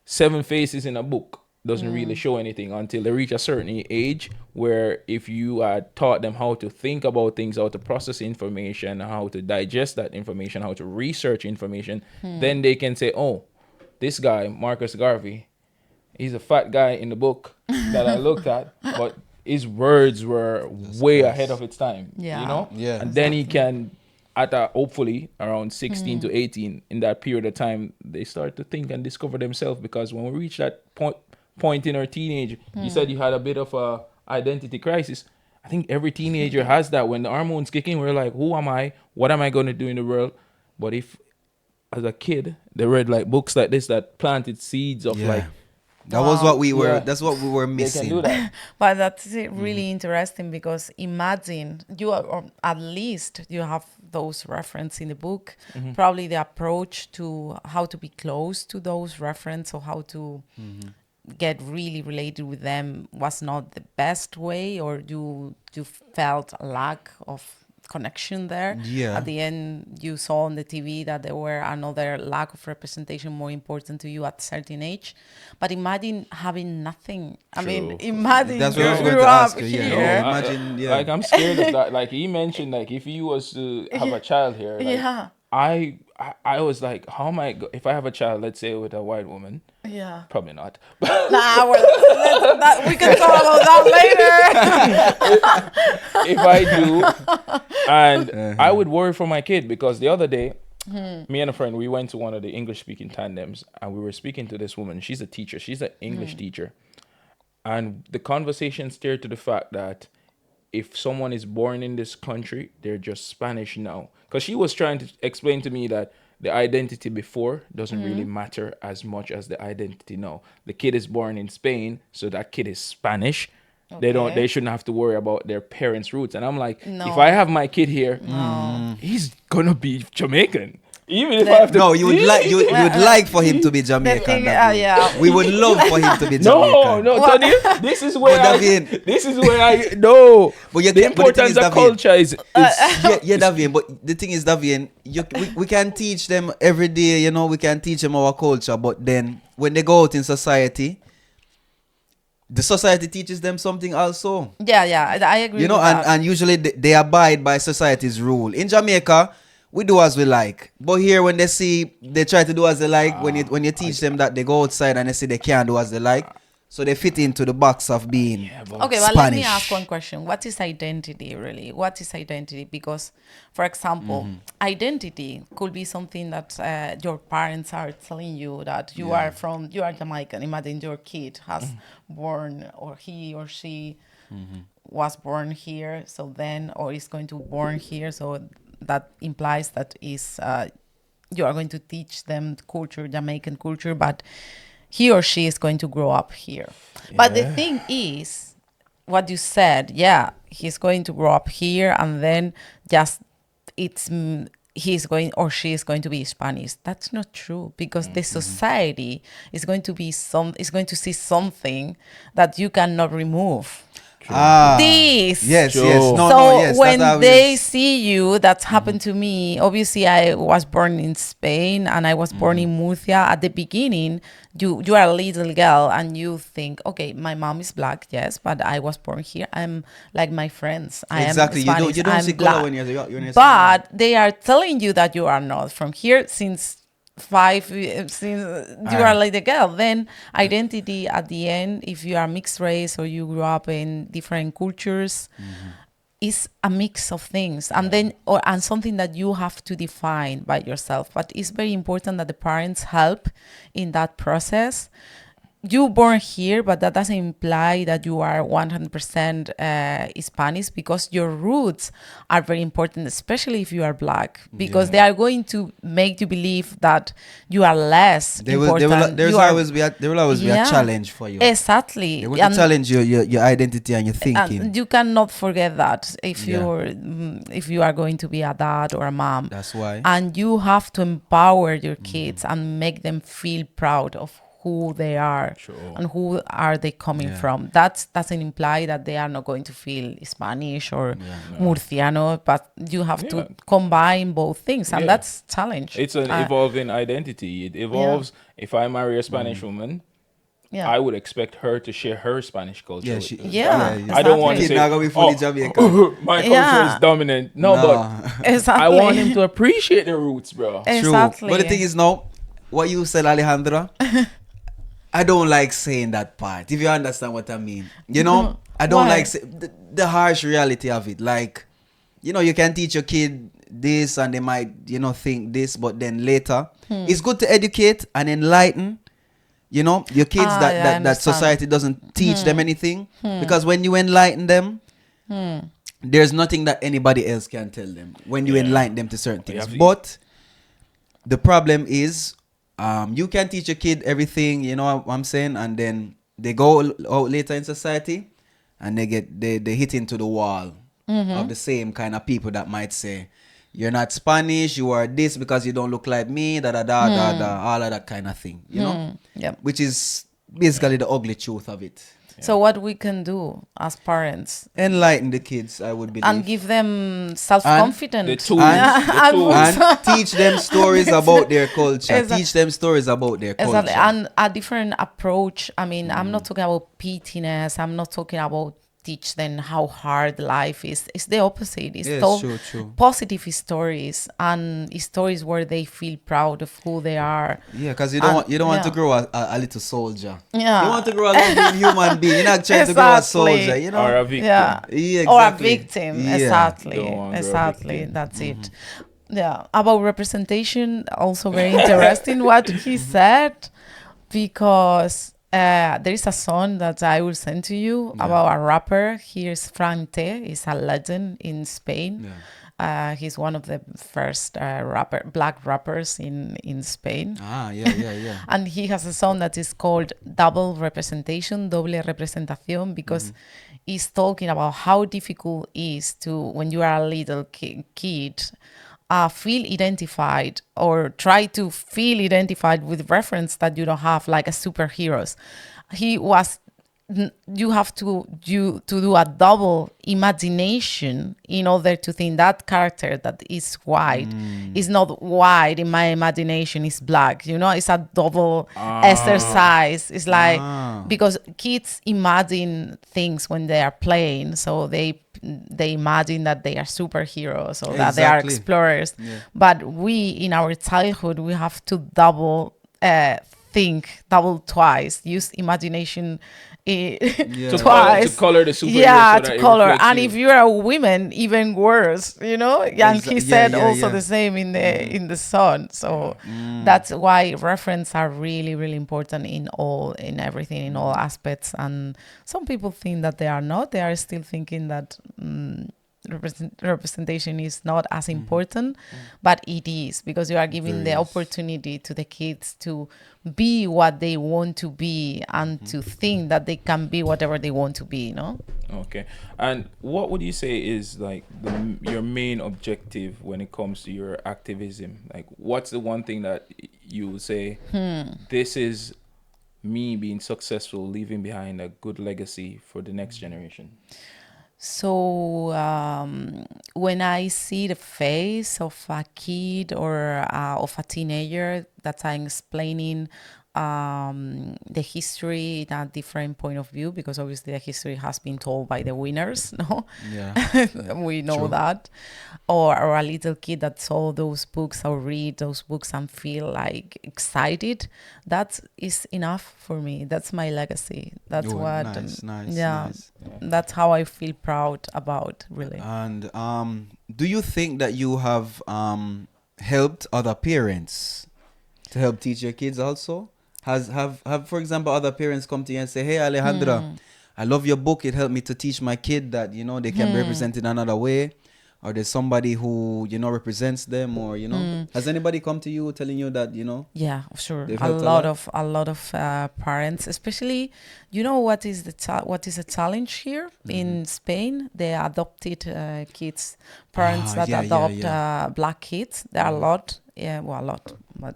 7 faces in a book doesn't really show anything until they reach a certain age, where if you taught them how to think about things, how to process information, how to digest that information, how to research information, then they can say, oh, this guy, Marcus Garvey, he's a fat guy in the book that I looked at, but his words were way ahead of its time. Yeah. Yeah. And then he can, hopefully around 16 to 18, in that period of time, they start to think and discover themselves. Because when we reach that point in our teenage, you said you had a bit of a identity crisis. I think every teenager has that. When the hormones kick in, we're like, who am I? What am I going to do in the world? But if, as a kid, they read like books like this that planted seeds of like, that was what we were. Yeah. That's what we were they missing. can do that. But that's really interesting, because imagine you are, or at least you have those reference in the book. Probably the approach to how to be close to those reference, or how to get really related with them was not the best way, or you felt a lack of connection there. Yeah. At the end, you saw on the TV that there were another lack of representation more important to you at a certain age. But imagine having nothing. I mean, imagine That's you what I was going grew to up ask you. here. Yeah. Imagine. Yeah. Like, I'm scared of that. Like, he mentioned, like, if he was to have a child here, like, Yeah. I was like, how am I if I have a child, let's say with a white woman, Yeah. probably not. Nah, we can talk about that later. If I do, and I would worry for my kid, because the other day, me and a friend, we went to one of the English speaking tandems, and we were speaking to this woman. She's a teacher. She's an English teacher. And the conversation steered to the fact that if someone is born in this country, they're just Spanish now. Because she was trying to explain to me that the identity before doesn't really matter as much as the identity now. The kid is born in Spain, so that kid is Spanish. Okay. They shouldn't have to worry about their parents' roots. And I'm like, No. if I have my kid here, he's gonna be Jamaican. Even if I have to. No, you would like for him to be Jamaican. thing- David. yeah. We would love for him to be Jamaican. No, Tonniel, this is where But David- this is where I no. But you The can- but the thing importance is, of David, culture is yeah, Davian. But the thing is, Davian, we can teach them every day. We can teach them our culture. But then when they go out in society, the society teaches them something also. Yeah, I agree. with that. And usually they abide by society's rule. In Jamaica, we do as we like. But here, when they try to do as they like. When you teach them that, they go outside and they see they can't do as they like. So they fit into the box of being Okay, well, let me ask one question. What is identity, really? What is identity? Because, for example, identity could be something that your parents are telling you that you are Jamaican. Imagine your kid has born, or he or she was born here, so then, or is going to born here, so that implies that you are going to teach them culture, Jamaican culture, but he or she is going to grow up here. But the thing is, what you said, he's going to grow up here, and then just he's going, or she is going to be Spanish. That's not true, because the society is going to be is going to see something that you cannot remove. This. Yes, True. yes. No, So no, yes. when that's how it they is. see you, that's happened to me. Obviously, I was born in Spain and I was born in Murcia. At the beginning, you are a little girl and you think, okay, my mom is black, yes, but I was born here. I'm like my friends. I Exactly. am Spanish. You don't I'm see black. color when you're Spanish. But they are telling you that you are not from here since since you are like the girl. Then identity at the end, if you are mixed race or you grew up in different cultures, is a mix of things, and then and something that you have to define by yourself. But it's very important that the parents help in that process. You born here, but that doesn't imply that you are 100% Spanish, because your roots are very important, especially if you are black, because they are going to make you believe that you are less important. There will always be a challenge for you. Exactly. They want to challenge your identity and your thinking. And you cannot forget that if you are going to be a dad or a mom. That's why. And you have to empower your kids and make them feel proud of who they are and who are they coming from. That doesn't imply that they are not going to feel Spanish or Murciano, but you have to combine both things, and that's challenge. It's an evolving identity. It evolves. If I marry a Spanish woman, I would expect her to share her Spanish culture. I don't want to say, not gonna be fully Jamaican. My culture is dominant. No, but Exactly. I want him to appreciate the roots, bro. Exactly. But the thing is now, what you said, Alejandra, I don't like saying that part, if you understand what I mean. You know, I don't like the harsh reality of it. Like, you know, you can teach your kid this and they might, you know, think this, but then later, it's good to educate and enlighten, you know, your kids that society doesn't teach them anything. Because when you enlighten them, there's nothing that anybody else can tell them when you enlighten them to certain things. But the problem is, you can teach your kid everything, you know what I'm saying, and then they go out later in society and they hit into the wall of the same kind of people that might say, you're not Spanish, you are this because you don't look like me, all of that kind of thing, you know? Which is basically the ugly truth of it. So what we can do as parents, enlighten the kids, I would believe, and give them self-confidence, and teach them stories about their culture. Teach them stories about their culture. And a different approach. I mean, I'm not talking about pettiness. I'm not talking about teach them how hard life is. It's the opposite. It's true. Positive stories, and stories where they feel proud of who they are. Yeah, because you don't want to grow a little soldier. Yeah, you want to grow a little human being. You're not trying to grow a soldier, you know, or a victim. Exactly. Or a victim. Exactly. That's it. Yeah, about representation, also very interesting what he said, because there is a song that I will send to you about a rapper. Here's Frante. He's a legend in Spain. He's one of the first black rappers in Spain. And he has a song that is called Double Representation, Doble Representación, because he's talking about how difficult it is to, when you are a little kid, feel identified or try to feel identified with reference that you don't have, like a superheroes. You have to do a double imagination in order to think that character that is white is not white in my imagination, is black. You know, it's a double exercise. It's like, because kids imagine things when they are playing, so they imagine that they are superheroes or that they are explorers. But we, in our childhood, we have to double twice, use imagination twice to color the superhero. To color. And if you're a woman, even worse, you know. And he said the same in the song. So that's why reference are really, really important in everything, in all aspects. And some people think that they are not. They are still thinking that representation is not as important, but it is, because you are giving the opportunity to the kids to be what they want to be and to think that they can be whatever they want to be, you know? Okay. And what would you say is like your main objective when it comes to your activism? Like, what's the one thing that you would say, this is me being successful, leaving behind a good legacy for the next generation? So when I see the face of a kid or of a teenager that I'm explaining the history in a different point of view, because obviously the history has been told by the winners, no? Yeah. We know True. that. Or a little kid that saw those books or read those books and feel like excited, that is enough for me. That's my legacy. That's Oh, what, nice, yeah, nice. that's how I feel proud about, really. And do you think that you have helped other parents to help teach your kids also? Have for example other parents come to you and say, "Hey, Alejandra, I love your book. It helped me to teach my kid that they can be represented another way." Or there's somebody who represents them, or has anybody come to you telling you that Yeah, sure. they've A helped a lot lot? of parents, especially, what is what is a challenge here in Spain? The adopted kids, parents that yeah, adopt black kids. There are a lot. Yeah, well, a lot, but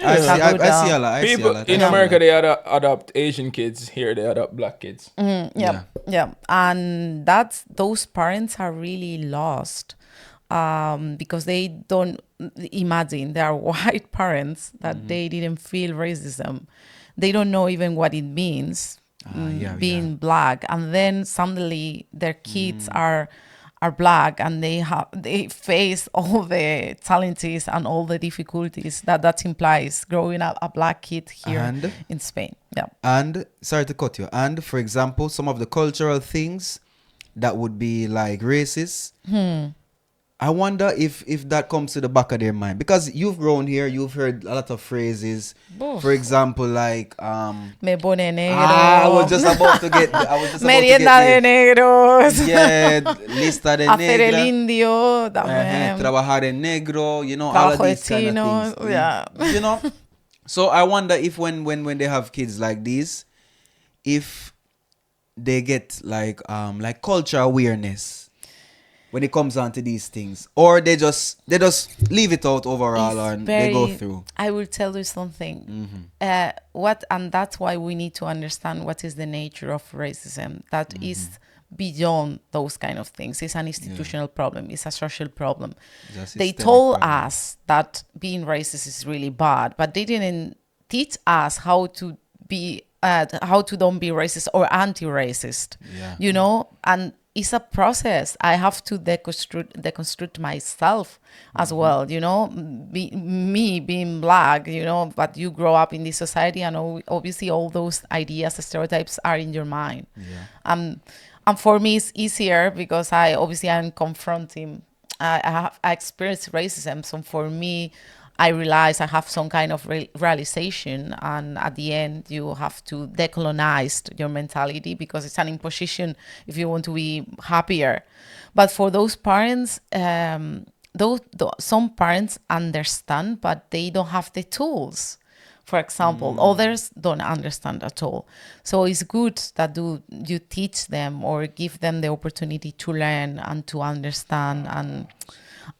I it's see, a good. I see a lot. I see a People lot. in I see a America, lot. they adopt Asian kids. Here, they adopt black kids. Yeah, yeah, and those parents are really lost because they don't imagine they are white parents that they didn't feel racism. They don't know even what it means being black, and then suddenly their kids are black, and they face all the challenges and all the difficulties that implies growing up a black kid here And in Spain. Yeah. And sorry to cut you. And for example, some of the cultural things that would be like racist. I wonder if that comes to the back of their mind, because you've grown here, you've heard a lot of phrases. Oof. For example, like Me pone negro. I was just about to get. I was just about to Merienda de get there. negros. Yeah, lista de Hacer el negra. indio también. Trabajar en negro, all of Trabajo de these kind chinos. of things. Yeah. So I wonder if when they have kids like these, if they get like culture awareness when it comes on to these things, or they just leave it out overall and they go through. I will tell you something. And that's why we need to understand what is the nature of racism. That is beyond those kind of things. It's an institutional problem. It's a social problem. They told us that being racist is really bad, but they didn't teach us how to be how to don't be racist or anti-racist. And it's a process. I have to deconstruct myself as well, me being black, but you grow up in this society, and obviously all those ideas, stereotypes are in your mind. And for me it's easier because I'm confronting. I experienced racism, so for me I realize I have some kind of realization, and at the end you have to decolonize your mentality, because it's an imposition if you want to be happier. But for those parents, some parents understand, but they don't have the tools. For example, others don't understand at all. So it's good that you teach them or give them the opportunity to learn and to understand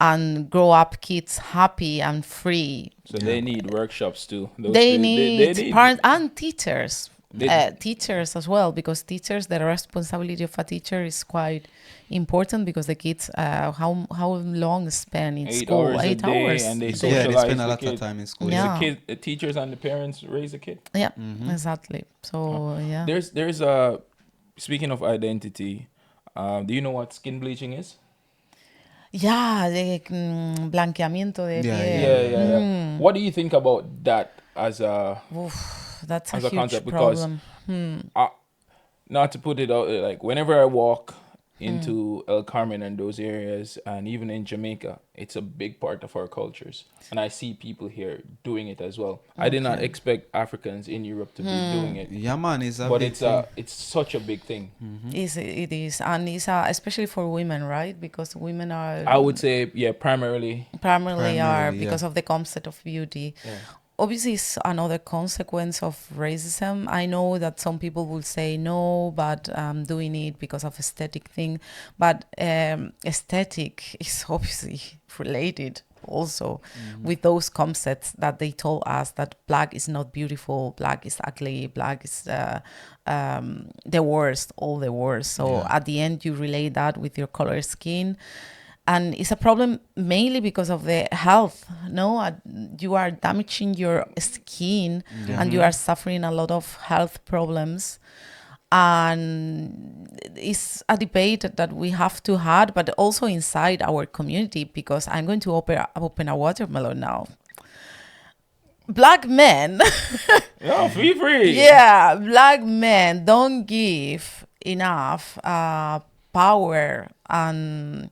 and grow up kids happy and free. So they need workshops too. They need parents and teachers. They- Teachers as well, because the responsibility of a teacher is quite important, because the kids, how long spend in 8 school? hours 8 a day, hours. and they a day. socialize Yeah, they spend a the lot kid. of time in school. Yeah. The teachers and the parents raise a kid. Yeah, exactly. So yeah. There's a speaking of identity. Do you know what skin bleaching is? Yeah, the blanqueamiento de Yeah, piel. Yeah. What do you think about that as a That's as a a huge concept? Because problem. not to put it out there, like whenever I walk into El Carmen and those areas, and even in Jamaica, it's a big part of our cultures, and I see people here doing it as well. I did not expect Africans in Europe to be doing it, Yeah, man, it's a but big thing. it's such a big thing. It is, and it's especially for women, right? Because women are I would say, primarily. primarily are Primarily, because yeah. of the concept of beauty. Obviously, it's another consequence of racism. I know that some people will say no, but I'm doing it because of aesthetic thing. But aesthetic is obviously related also with those concepts that they told us that black is not beautiful, black is ugly, black is the worst, all the worst. So at the end, you relate that with your color skin. And it's a problem mainly because of the health. No, you are damaging your skin and you are suffering a lot of health problems. And it's a debate that we have to have, but also inside our community, because I'm going to open a watermelon now. Black men, Yeah, feel free. yeah, black men don't give enough power and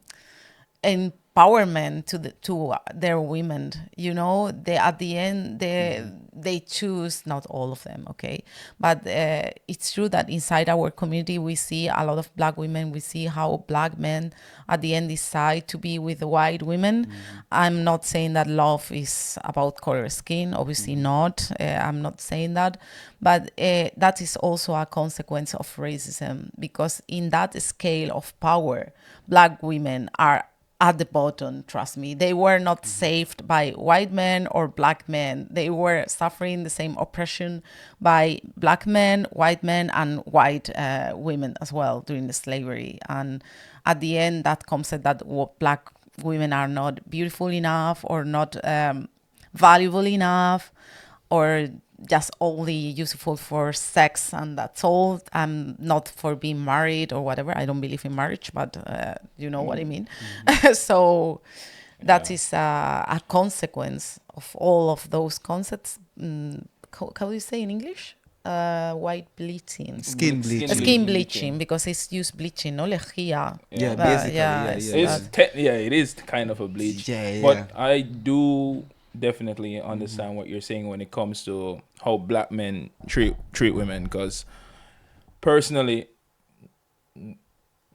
empowerment to their women. You know, they at the end they choose, not all of them, okay, but it's true that inside our community we see a lot of black women. We see how black men at the end decide to be with white women. I'm not saying that love is about color skin, obviously not. I'm not saying that, but that is also a consequence of racism, because in that scale of power, black women are at the bottom. Trust me, they were not saved by white men or black men. They were suffering the same oppression by black men, white men, and white women as well during the slavery. And at the end, that concept that black women are not beautiful enough or not valuable enough, or just only useful for sex, and that's all, not for being married or whatever. I don't believe in marriage, but you know what I mean. So that is a consequence of all of those concepts. How do you say in English? White bleaching. Skin bleaching. Skin bleaching, because it's used bleaching, no lejía. Yeah, basically, It is kind of a bleach. Yeah. But I do definitely understand what you're saying when it comes to how black men treat women, because personally,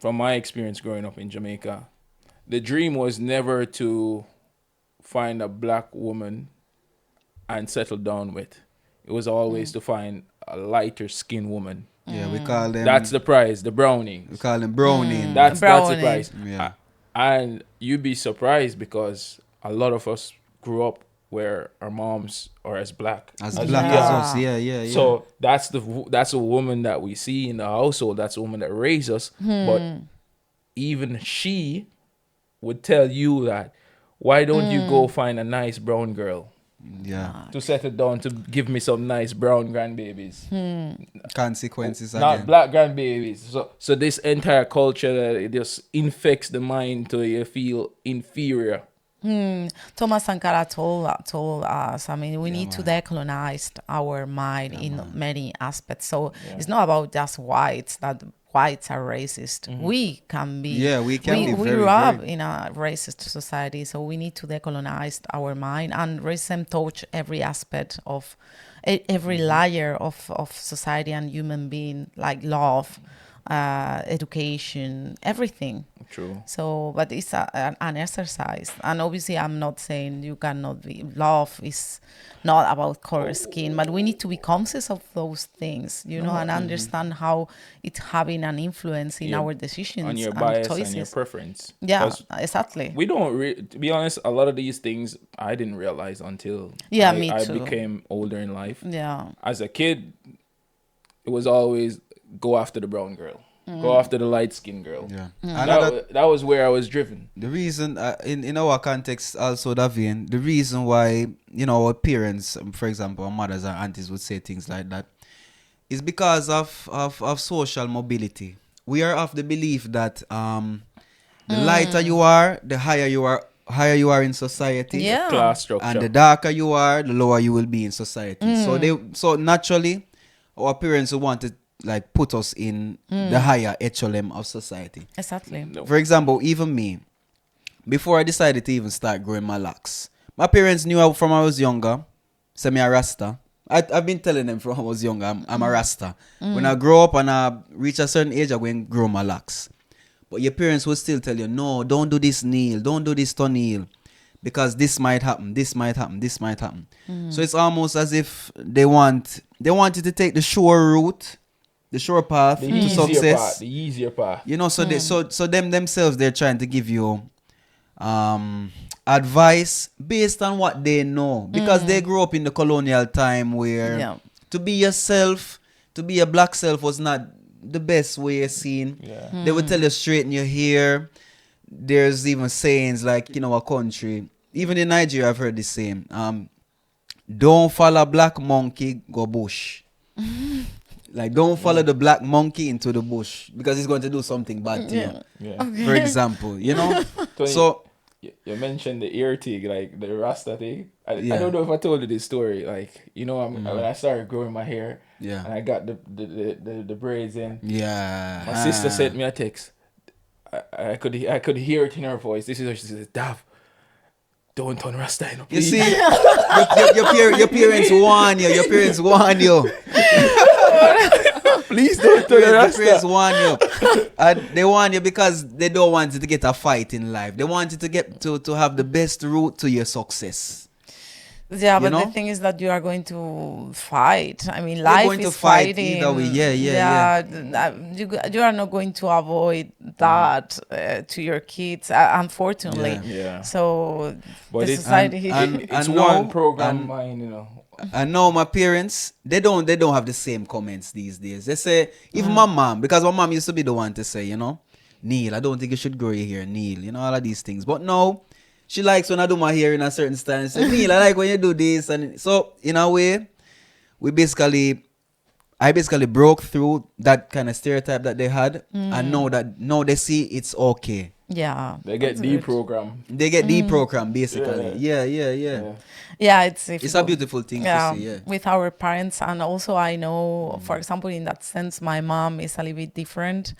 from my experience growing up in Jamaica, the dream was never to find a black woman and settle down with. It was always to find a lighter skinned woman. Yeah, we call them. That's the prize, the browning. We call them browning. That's the Browning. prize. Yeah. And you'd be surprised, because a lot of us grew up where our moms are as black As as black we as are. us, yeah. So that's a woman that we see in the household. That's a woman that raised us. But even she would tell you that, why don't you go find a nice brown girl yeah. to settle down to give me some nice brown grandbabies, Consequences not again. black grandbabies. So this entire culture that it just infects the mind to you feel inferior. Thomas Sankara told us, I mean, we need to decolonize our mind in many aspects. So it's not about just whites, that whites are racist. We can be. Yeah, we can be We very, grew up very- in a racist society, so we need to decolonize our mind. And racism touch every aspect of every layer of society and human being, like love, education, everything. True. So, but it's an exercise, and obviously, I'm not saying you cannot be. Love is not about color skin, but we need to be conscious of those things, you know, and understand how it's having an influence in our decisions On your and bias choices. and your preference. Yeah, 'Cause exactly. we don't to be honest, a lot of these things I didn't realize until Me I too. became older in life. Yeah, As a kid, it was always go after the brown girl, go after the light skinned girl. Yeah. That was where I was driven. The reason, in our context also, Davian, the reason why, you know, our parents, for example, our mothers and aunties would say things like that, is because of social mobility. We are of the belief that the lighter you are, the higher you are in society. yeah. Class structure. And the darker you are, the lower you will be in society. So naturally, our parents would want to like put us in the higher echelon of society. Exactly. For example, even me, before I decided to even start growing my locks, my parents knew from I was younger, say me a Rasta. I've been telling them from I was younger, I'm a Rasta. When I grow up and I reach a certain age, I'm going to grow my locks. But your parents will still tell you, no, don't do this, Neil. Don't do this, Tonniel. Because this might happen, this might happen, this might happen. So it's almost as if they want you to take the sure route, the sure path to success. The easier path. You know, so them themselves, they're trying to give you advice based on what they know, because they grew up in the colonial time where Yeah. to be yourself, to be a black self was not the best way seen. Yeah. They would tell you straighten your hair. There's even sayings like in our country, even in Nigeria, I've heard the same. Don't follow black monkey, go bush. Like, don't follow the black monkey into the bush because it's going to do something bad to you. Yeah. For example, you know? Tony, So, you mentioned the ear thing, like the Rasta thing. I Yeah. don't know if I told you this story. Like, you know, when I started growing my hair, Yeah. and I got the braids in. yeah. My sister sent me a text. I could hear it in her voice. This is what she says, Dav, don't turn Rasta, you know, You please. see, your parents warn you. Your parents warn you. Please don't turn Your Rasta. parents warn you. And they warn you because they don't want you to get a fight in life. They want you to get to have the best route to your success. Yeah, but know? the thing is that you are going to fight. I mean, You're life going is to fight fighting. either way. Yeah. You are not going to avoid that to your kids, unfortunately. Yeah. Yeah. So But the it's- society. It's And one now- program and- mind, you know. I know my parents, they don't have the same comments these days. They say, even my mom, because my mom used to be the one to say, you know, Neil, I don't think you should grow your hair, Neil, you know, all of these things. But no, she likes when I do my hair in a certain style. She say, Neil, I like when you do this. And so, in a way, I basically broke through that kind of stereotype that they had, and now they see it's okay. Yeah. They get that's good. deprogrammed. They get deprogrammed, basically. Yeah. Yeah, it's It's a beautiful thing to see, yeah. With our parents, and also I know, for example, in that sense, my mom is a little bit different,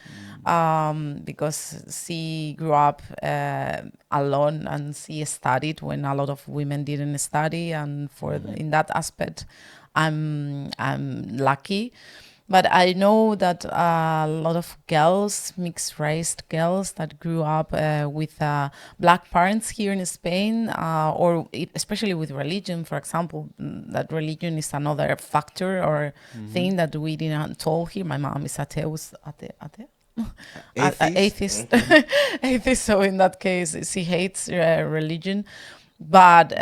because she grew up alone and she studied when a lot of women didn't study, and in that aspect, I'm lucky. But I know that a lot of girls, mixed-race girls that grew up with black parents here in Spain, especially with religion, for example, that religion is another factor or thing that we didn't told here. My mom is atheist. Atheist. So in that case, she hates religion. But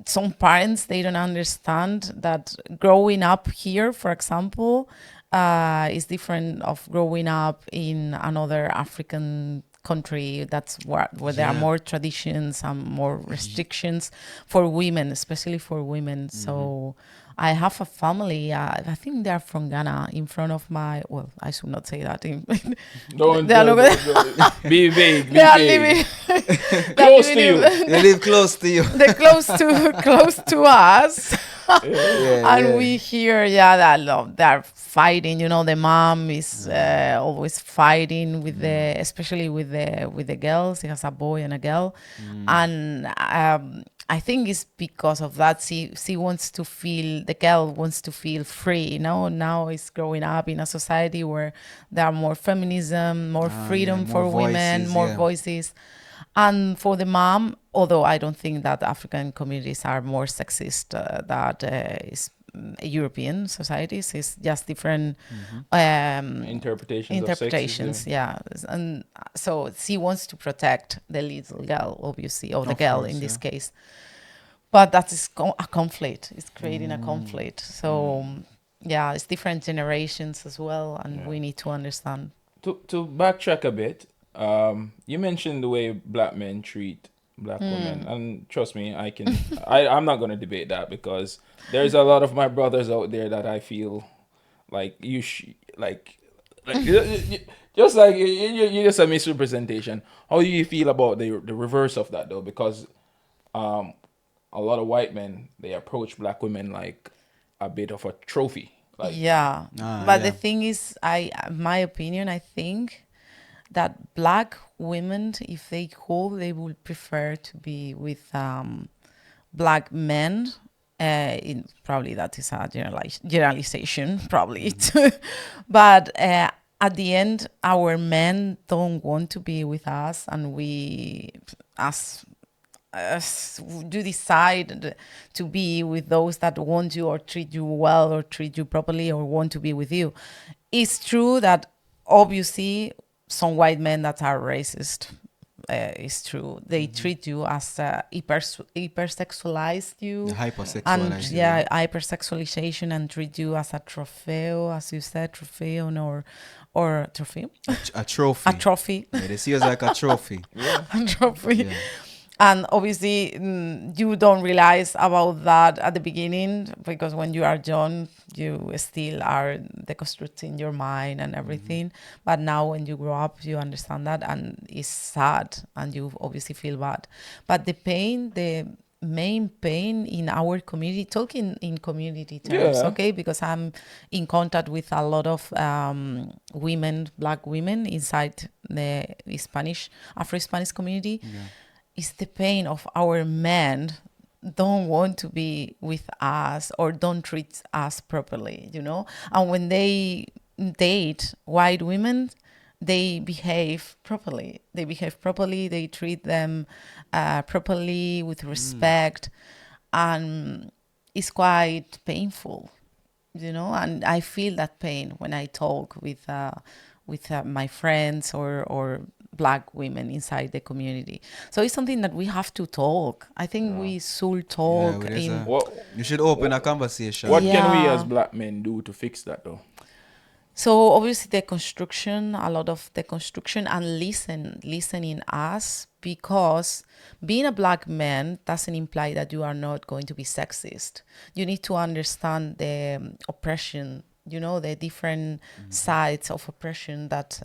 some parents, they don't understand that growing up here, for example, is different of growing up in another African country. That's where there are more traditions and more restrictions for women, especially for women. So I have a family, I think they're from Ghana, in front of my, well, I should not say that. Don't be vague. Be They are vague. living Close to you. They live close to you. they're close to us. And we hear, that they're fighting. You know, the mom is always fighting with especially with the girls. He has a boy and a girl, and I think it's because of that. The girl wants to feel free. You know, now it's growing up in a society where there are more feminism, more freedom for women, more voices. And for the mom, although I don't think that African communities are more sexist is European societies, it's just different Interpretations of sexism. yeah. And so she wants to protect the little girl, obviously, or the girl in this case. But that is a conflict. It's creating a conflict. So it's different generations as well, and we need to understand. To backtrack a bit, you mentioned the way black men treat black women, and trust me, I'm not going to debate that, because there's a lot of my brothers out there that I feel like just like you're just a misrepresentation. How do you feel about the reverse of that, though? Because a lot of white men, they approach black women like a bit of a trophy. Like, The thing is, my opinion, I think that black women, if they could, they would prefer to be with black men. Probably that is a generalization, probably. But at the end, our men don't want to be with us, and we, as do decide to be with those that want you or treat you well or treat you properly or want to be with you. It's true that obviously some white men that are racist, is true. They treat you as hypersexualized you, and Hypersexualized. hypersexualization, and treat you as a trofeo, as you said, trofeo or trophy, A trophy. a trophy, Yeah, they see us like a trophy. a trophy. Yeah. And obviously, you don't realize about that at the beginning, because when you are young, you still are deconstructing your mind and everything. But now when you grow up, you understand that, and it's sad, and you obviously feel bad. But the main pain in our community, talking in community terms, Yeah. okay, because I'm in contact with a lot of women, Black women inside the Afro-Spanish community. Is the pain of our men don't want to be with us or don't treat us properly, And when they date white women, they behave properly. They treat them properly, with respect. And it's quite painful, And I feel that pain when I talk with my friends or Black women inside the community. So it's something that we have to talk. I think we should talk You should open a conversation. What can we as Black men do to fix that, though? So obviously a lot of deconstruction, and listening us, because being a Black man doesn't imply that you are not going to be sexist. You need to understand the oppression, the different sides of oppression that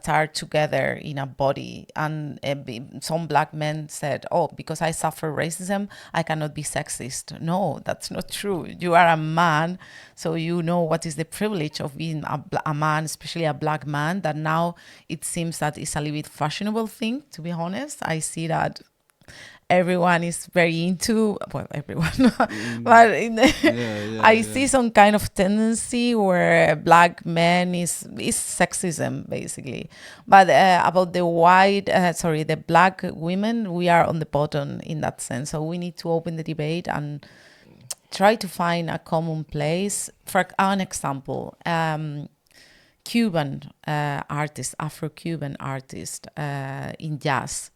are together in a body. And some Black men said, "Oh, because I suffer racism, I cannot be sexist." No, that's not true. You are a man, so you know what is the privilege of being a man, especially a Black man, that now it seems that it's a little bit fashionable thing, to be honest. I see that everyone is very into, well, everyone, but I see some kind of tendency where Black men is sexism, basically. But about the Black women, we are on the bottom in that sense. So we need to open the debate and try to find a common place. For an example, Cuban artist, Afro-Cuban artist in jazz.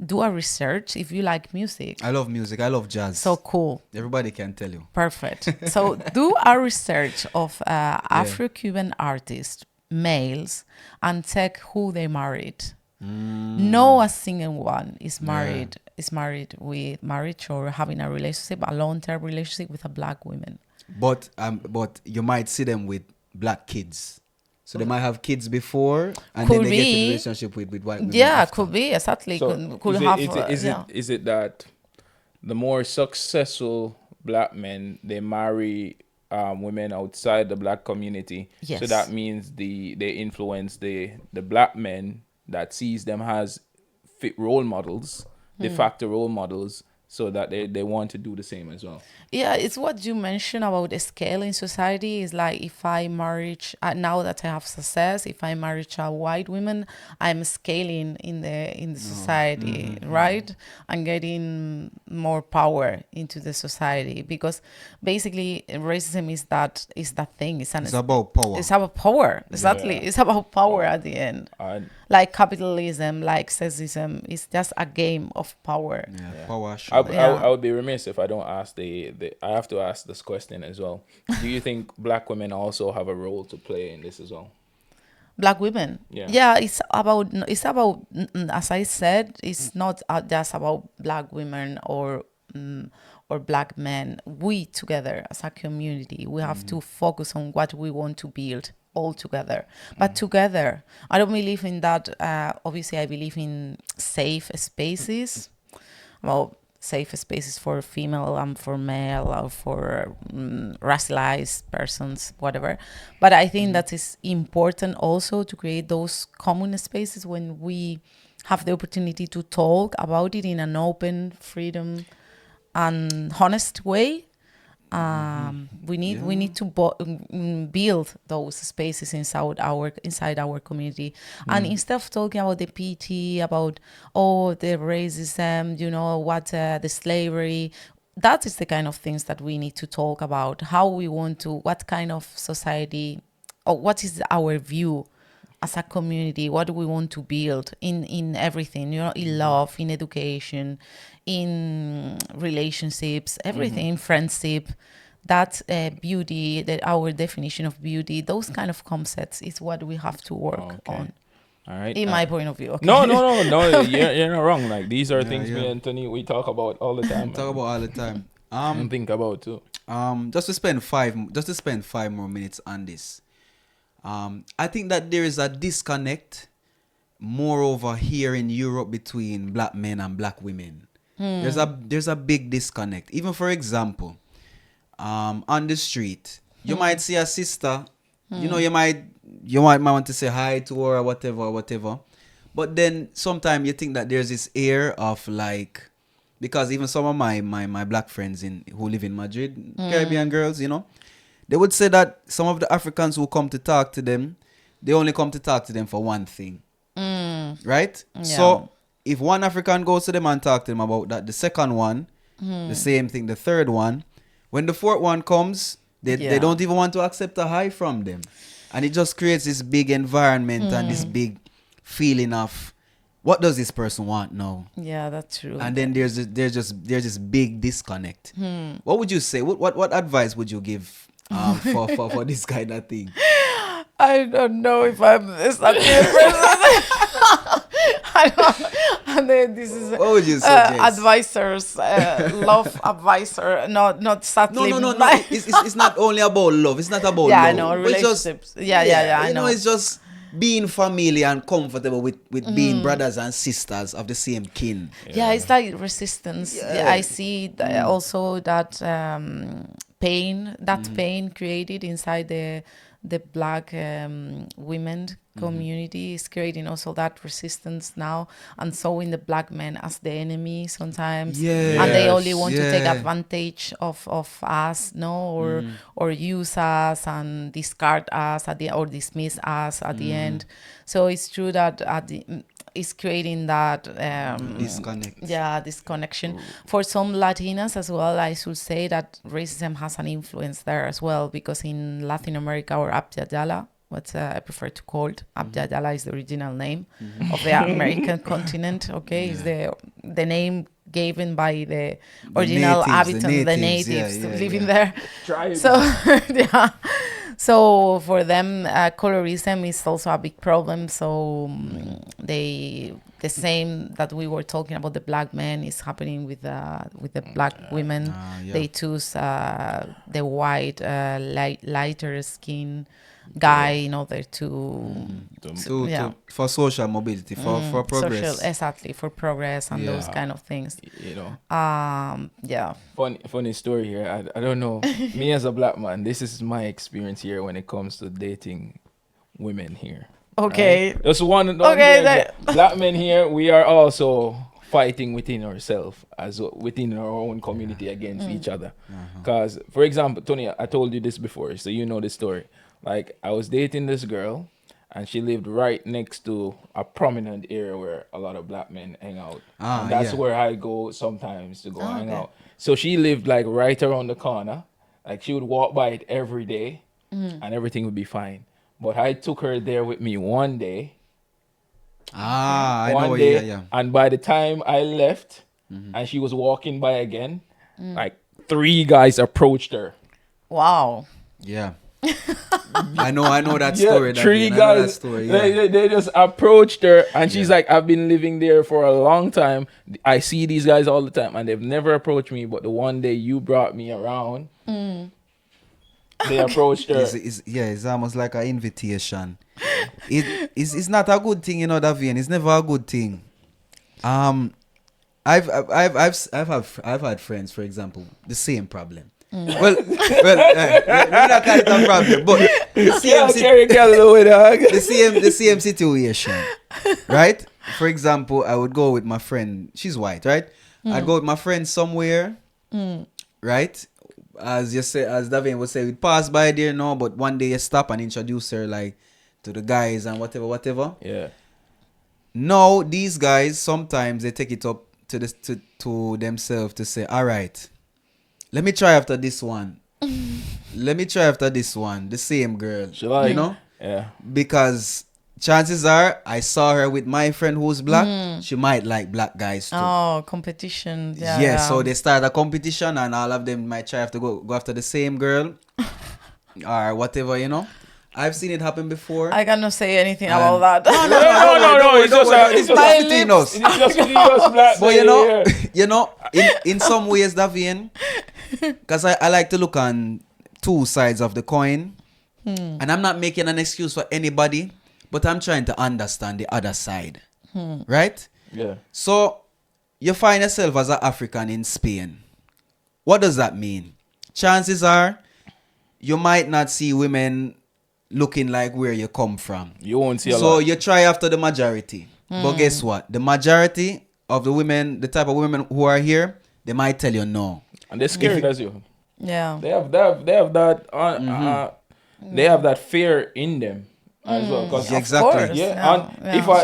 Do a research if you like music. I love music. I love jazz. So cool. Everybody can tell you. Perfect. So do a research of Afro-Cuban artists, males, and check who they married. No, a single one is married. Is married with marriage or having a relationship, a long-term relationship with a Black woman. But you might see them with Black kids. So they might have kids before, and then they get in a relationship with white women. Yeah, after. could be, exactly. So is it that the more successful Black men, they marry women outside the Black community? Yes. So that means they influence the Black men that sees them as fit role models, de facto role models, so that they want to do the same as well. Yeah, it's what you mentioned about the scale in society. Is like, if I marry, now that I have success, if I marry a white woman, I'm scaling in the society, right? I'm getting more power into the society, because basically racism is that thing. It's about power. It's about power. Exactly. Yeah. It's about power at the end. Like capitalism, like sexism, it's just a game of power. Yeah. Power. I would be remiss if I don't ask I have to ask this question as well. Do you think Black women also have a role to play in this as well? Black women. Yeah, it's about, as I said, it's not just about Black women or Black men. We together as a community, we have to focus on what we want to build all together. But together, I don't believe in that. Obviously, I believe in safe spaces. Well, safe spaces for female and for male, or for racialized persons, whatever. But I think that is important also to create those common spaces when we have the opportunity to talk about it in an open, freedom, and honest way. We need to build those spaces inside our community, and instead of talking about the PT, about the racism, the slavery, that is the kind of things that we need to talk about. How we want to, what kind of society, or what is our view as a community, what do we want to build in everything, in love, in education, in relationships, everything, in friendship. That beauty, that our definition of beauty, those kind of concepts is what we have to work on. All right. In my point of view. Okay. No. You're not wrong. Like, these are things me and Tony, we talk about all the time. Talk about all the time. And think about too. Just to spend 5 more minutes on this. I think that there is a disconnect moreover here in Europe between black men and black women. There's a big disconnect. Even for example, on the street, you might see a sister, you might want to say hi to her or whatever. But then sometimes you think that there's this air of like, because even some of my black friends who live in Madrid, Caribbean girls, they would say that some of the Africans who come to talk to them, they only come to talk to them for one thing. Right? Yeah. So if one African goes to them and talk to them about that, the second one, the same thing, the third one, when the fourth one comes, they don't even want to accept a hi from them. And it just creates this big environment and this big feeling of, what does this person want now? Yeah, that's true. And then there's this big disconnect. What would you say? What advice would you give for this kind of thing? I don't know if I'm this type of person. I don't. And then this is What would you suggest? advisors, love advisor, not sadly. No. It's not only about love. It's not about Yeah, love. I know, But it's just- relationships. Yeah, I know. It's just being familiar and comfortable with being brothers and sisters of the same kin. Yeah, it's like resistance. Yeah. I see also that pain created inside the black women community is creating also that resistance now, and so in the black men as the enemy sometimes. Yeah. And they only want to take Yeah. advantage of us, or use us and discard us or dismiss us at the end. So it's true that it's creating that Disconnect. this connection. For some Latinas as well, I should say that racism has an influence there as well, because in Latin America, or Abya, what I prefer to call it, Abya is the original name of the American continent. Okay, is the name given by the original inhabitants, the natives living there. So yeah. So for them, colorism is also a big problem. So the same that we were talking about the black men is happening with the black women. They choose the white, lighter skin guy in order to for social mobility, for progress. Exactly, for progress and those kind of things. Funny story here. I don't know. Me as a black man, this is my experience here when it comes to dating women here. Okay. Right? Just one. Black men here, we are also fighting within ourselves, as within our own community against each other. Because, for example, Tony, I told you this before, so you know the story. Like, I was dating this girl, and she lived right next to a prominent area where a lot of black men hang out. And that's where I go sometimes to go hang out. So she lived like right around the corner. Like, she would walk by it every day, and everything would be fine. But I took her there with me one day. I know. Yeah. And by the time I left, and she was walking by again, like 3 guys approached her. Wow. Yeah. I know that story. Yeah, 3 guys. They just approached her, and she's like, I've been living there for a long time. I see these guys all the time, and they've never approached me. But the one day you brought me around, they approached her. It's almost like an invitation. It's not a good thing, Davian. It's never a good thing. I've had friends, for example, the same problem. Well, we're not kind of problem, but the same situation, right? For example, I would go with my friend. She's white, right? I'd go with my friend somewhere, right? As Davian would say, we'd pass by there, but one day you stop and introduce her like to the guys and whatever. Yeah. Now these guys sometimes they take it up to themselves to say, all right, let me try after this one. The same girl. She like, Yeah. Because chances are I saw her with my friend who's black. She might like black guys too. Oh, competition. Yeah. Yeah, so they start a competition and all of them might try to go after the same girl or whatever, you know. I've seen it happen before. I cannot say anything about that. No. It's just My between us. It's just between us, black. But you know, in some ways, Davian, because I like to look on two sides of the coin, and I'm not making an excuse for anybody, but I'm trying to understand the other side, right? Yeah. So you find yourself as an African in Spain. What does that mean? Chances are you might not see women looking like where you come from. You won't see a lot. So you try after the majority. But guess what? The majority of the women, the type of women who are here, they might tell you no. And they're scared as you. Yeah. They have that they have that fear in them as well. 'Cause Exactly. course. yeah. And if I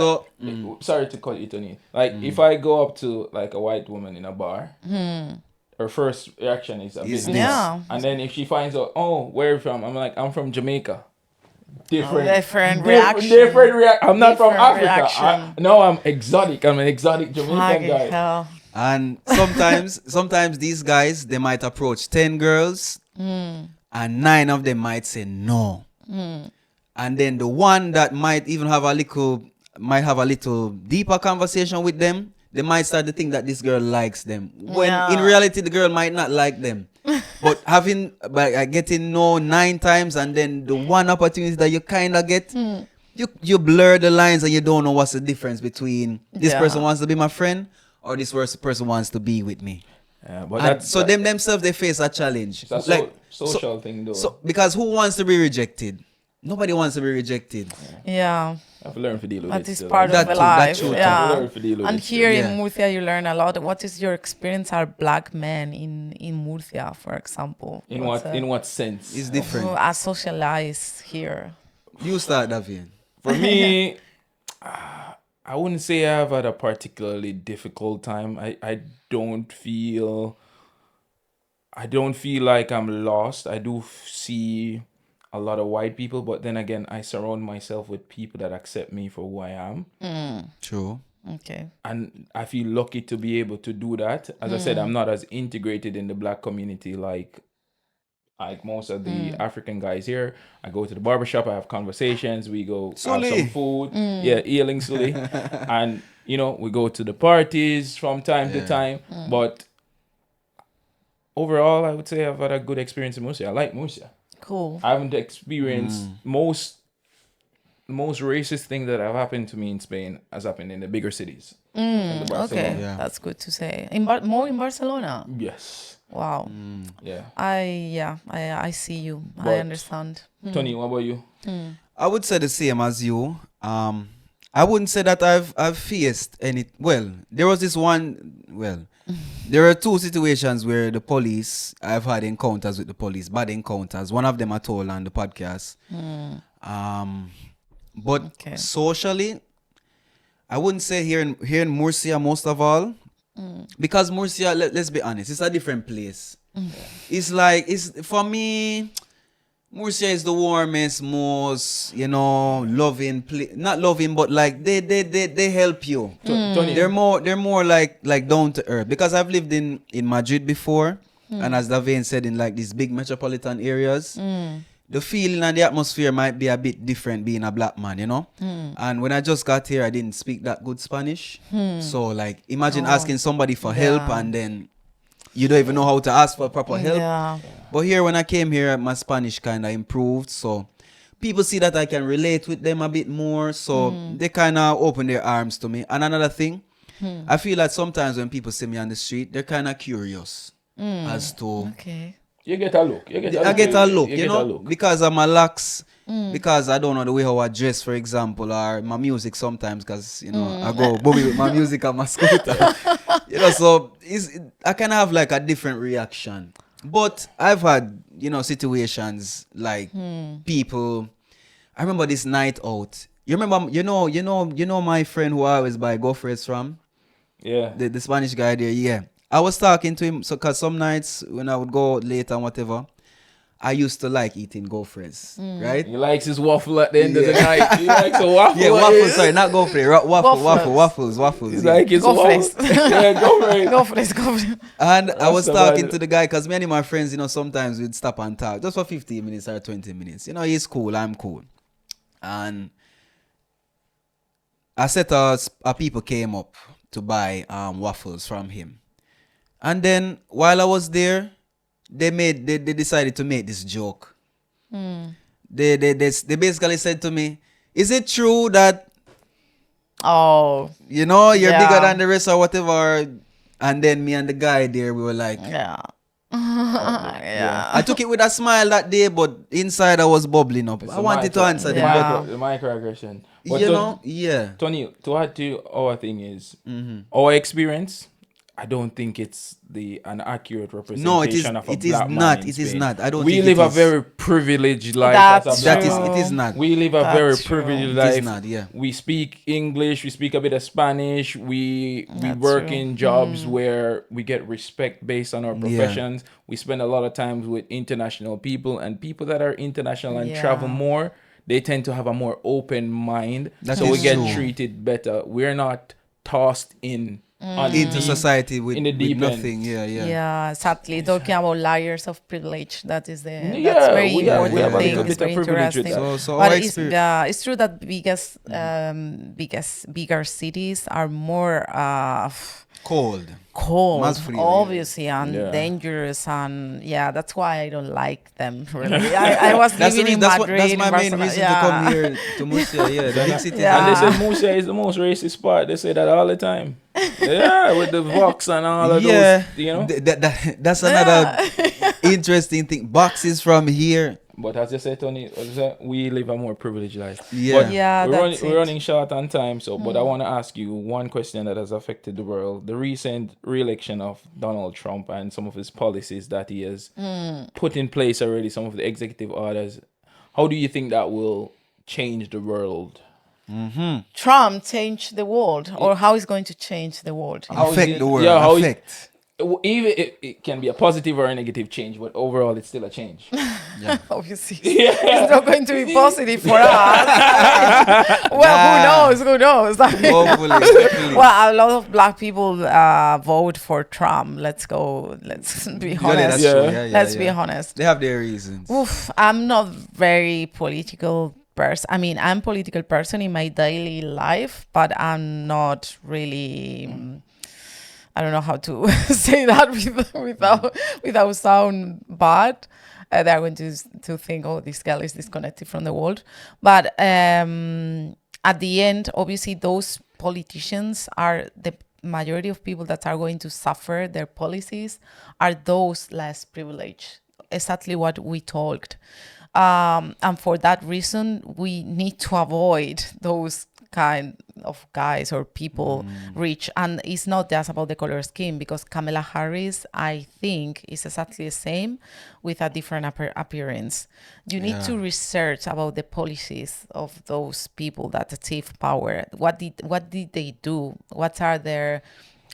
sorry to cut you, Tony. Like if I go up to like a white woman in a bar, her first reaction is a business. Yeah. And then if she finds out, oh, where are you from? I'm like, I'm from Jamaica. Different reaction. Different reaction. I'm not from Different Africa. No, I'm exotic. I'm an exotic Jamaican Fucking guy. hell. And sometimes these guys, they might approach 10 girls and 9 of them might say no. And then the one that might even have a little deeper conversation with them, they might start to think that this girl likes them. When in reality, the girl might not like them. But getting no 9 times and then the one opportunity that you kind of get, you blur the lines and you don't know what's the difference between this person wants to be my friend or this person wants to be with me. Yeah, but themselves, they face a challenge. It's a social thing though. So because who wants to be rejected? Nobody wants to be rejected. Yeah. I have to learn to deal with That it. is still. part That of the too, life. that too. Yeah. Learn to deal with And it here still. in Murcia, you learn a lot. What is your experience as black men in Murcia, for example? In what sense? It's different. Who are socialized here? You start, Davian. For me, I wouldn't say I've had a particularly difficult time. I don't feel like I'm lost. I do see a lot of white people, but then again, I surround myself with people that accept me for who I am. True. Okay. And I feel lucky to be able to do that. As I said, I'm not as integrated in the black community like most of the African guys here. I go to the barbershop, I have conversations, we go have some food. Yeah, healing Sully. And, we go to the parties from time to time. But overall, I would say I've had a good experience in Murcia. I like Murcia. Cool. I haven't experienced most racist thing that have happened to me in Spain has happened in the bigger cities. Okay. Yeah. That's good to say. More in Barcelona? Yes. Wow. Yeah. I see you. I But- understand. Tony, what about you? I would say the same as you. I wouldn't say that I've faced any. Well, there was this one. Well, there are 2 situations where I've had encounters with the police, bad encounters. One of them I told on the podcast. But socially, I wouldn't say here in Murcia most of all, because Murcia, let's be honest, it's a different place. It's for me. Murcia is the warmest, most, loving place. Not loving, but like they help you. Tony, They're more like down to earth. Because I've lived in Madrid before, and as Davane said, in like these big metropolitan areas, the feeling and the atmosphere might be a bit different being a black man, And when I just got here, I didn't speak that good Spanish. So like, imagine asking somebody for help and then you don't even know how to ask for proper help. Yeah. But here, when I came here, my Spanish kind of improved. So people see that I can relate with them a bit more. So they kind of open their arms to me. And another thing, I feel like sometimes when people see me on the street, they're kind of curious as to... Okay. you get a look. I get a look, because of my looks, because I don't know the way how I dress, for example, or my music sometimes, because, I go boomy with my music on my scooter. So I can have like a different reaction. But I've had, situations like people. I remember this night out. You remember, my friend who I always buy GoFresh from? Yeah. The Spanish guy there, yeah. I was talking to him, because some nights when I would go out late and whatever, I used to like eating gaufres, right? He likes his waffle at the end of the night. He likes a waffle. Yeah, waffles. Sorry, not gaufre. Waffles. He's Yeah. like his Go waffle. for it. Yeah, go for it. Go for it. Go for it. And I was That's talking about to the guy because many of my friends, sometimes we'd stop and talk just for 15 minutes or 20 minutes. He's cool, I'm cool. And a set of people came up to buy waffles from him. And then while I was there, they decided to make this joke. They basically said to me, "Is it true that Oh, you're Yeah. bigger than the rest or whatever?" And then me and the guy there, we were like, yeah. Yeah. I took it with a smile that day, but inside I was bubbling up. It's I a wanted to micro- answer the them, Yeah. the microaggression. but But yeah. Tony, to add to our thing is our experience. I don't think it's an accurate representation No, it is. of a It is black man not. in It is Spain. not. I don't. We think live it a is. very privileged life. That's as a That black is. man. It is not. We live a That's very true. privileged It life. is not. Yeah. We speak English. We speak a bit of Spanish. We That's work true. in jobs where we get respect based on our professions. We spend a lot of time with international people, and people that are international and Yeah. travel more, they tend to have a more open mind. That so is we get true. treated better. We're not tossed in on Into deep- society with, in the with deep end. nothing. Yeah. Yeah, sadly, talking about layers of privilege, that is Yeah, that's very we have- important we have a thing. little It's bit of very privilege with interesting. that. So But our it's, experience. it's true that bigger cities are more Cold. cold, Mass free, obviously, and Yeah. dangerous, and that's why I don't like them. Really, I was That's, living in that's Madrid. that's my main Barcelona, reason yeah. to come here to Murcia. Yeah, the big city. Yeah. And they say Murcia is the most racist spot. They say that all the time. Yeah, with the Vox and all of Yeah, those, that's another interesting thing. Boxes from here. But as you say, Tony, we live a more privileged life. Yeah. But Yeah, that's we're it. running short on time. So, but I want to ask you one question that has affected the world: the recent re-election of Donald Trump and some of his policies that he has put in place already, some of the executive orders. How do you think that will change the world? Trump changed the world, or how is going to change the world? How is Affect it- the world. Yeah, how is- affect. Even it can be a positive or a negative change, but overall it's still a change. Obviously, it's not going to be positive for us. Well, who knows? Hopefully. Well, a lot of black people vote for Trump. Let's be Yeah, honest. that's Yeah. true. Yeah, Let's be yeah. honest. They have their reasons. Oof, I'm not very political person. I mean, I'm political person in my daily life, but I'm not really. I don't know how to say that without sound bad. They're going to think, oh, this girl is disconnected from the world. But at the end, obviously, those politicians are the majority of people that are going to suffer their policies are those less privileged. Exactly what we talked. And for that reason, we need to avoid those kind of guys or people rich. And it's not just about the color scheme, because Kamala Harris, I think, is exactly the same with a different appearance. You need to research about the policies of those people that achieve power. What did they do? What are their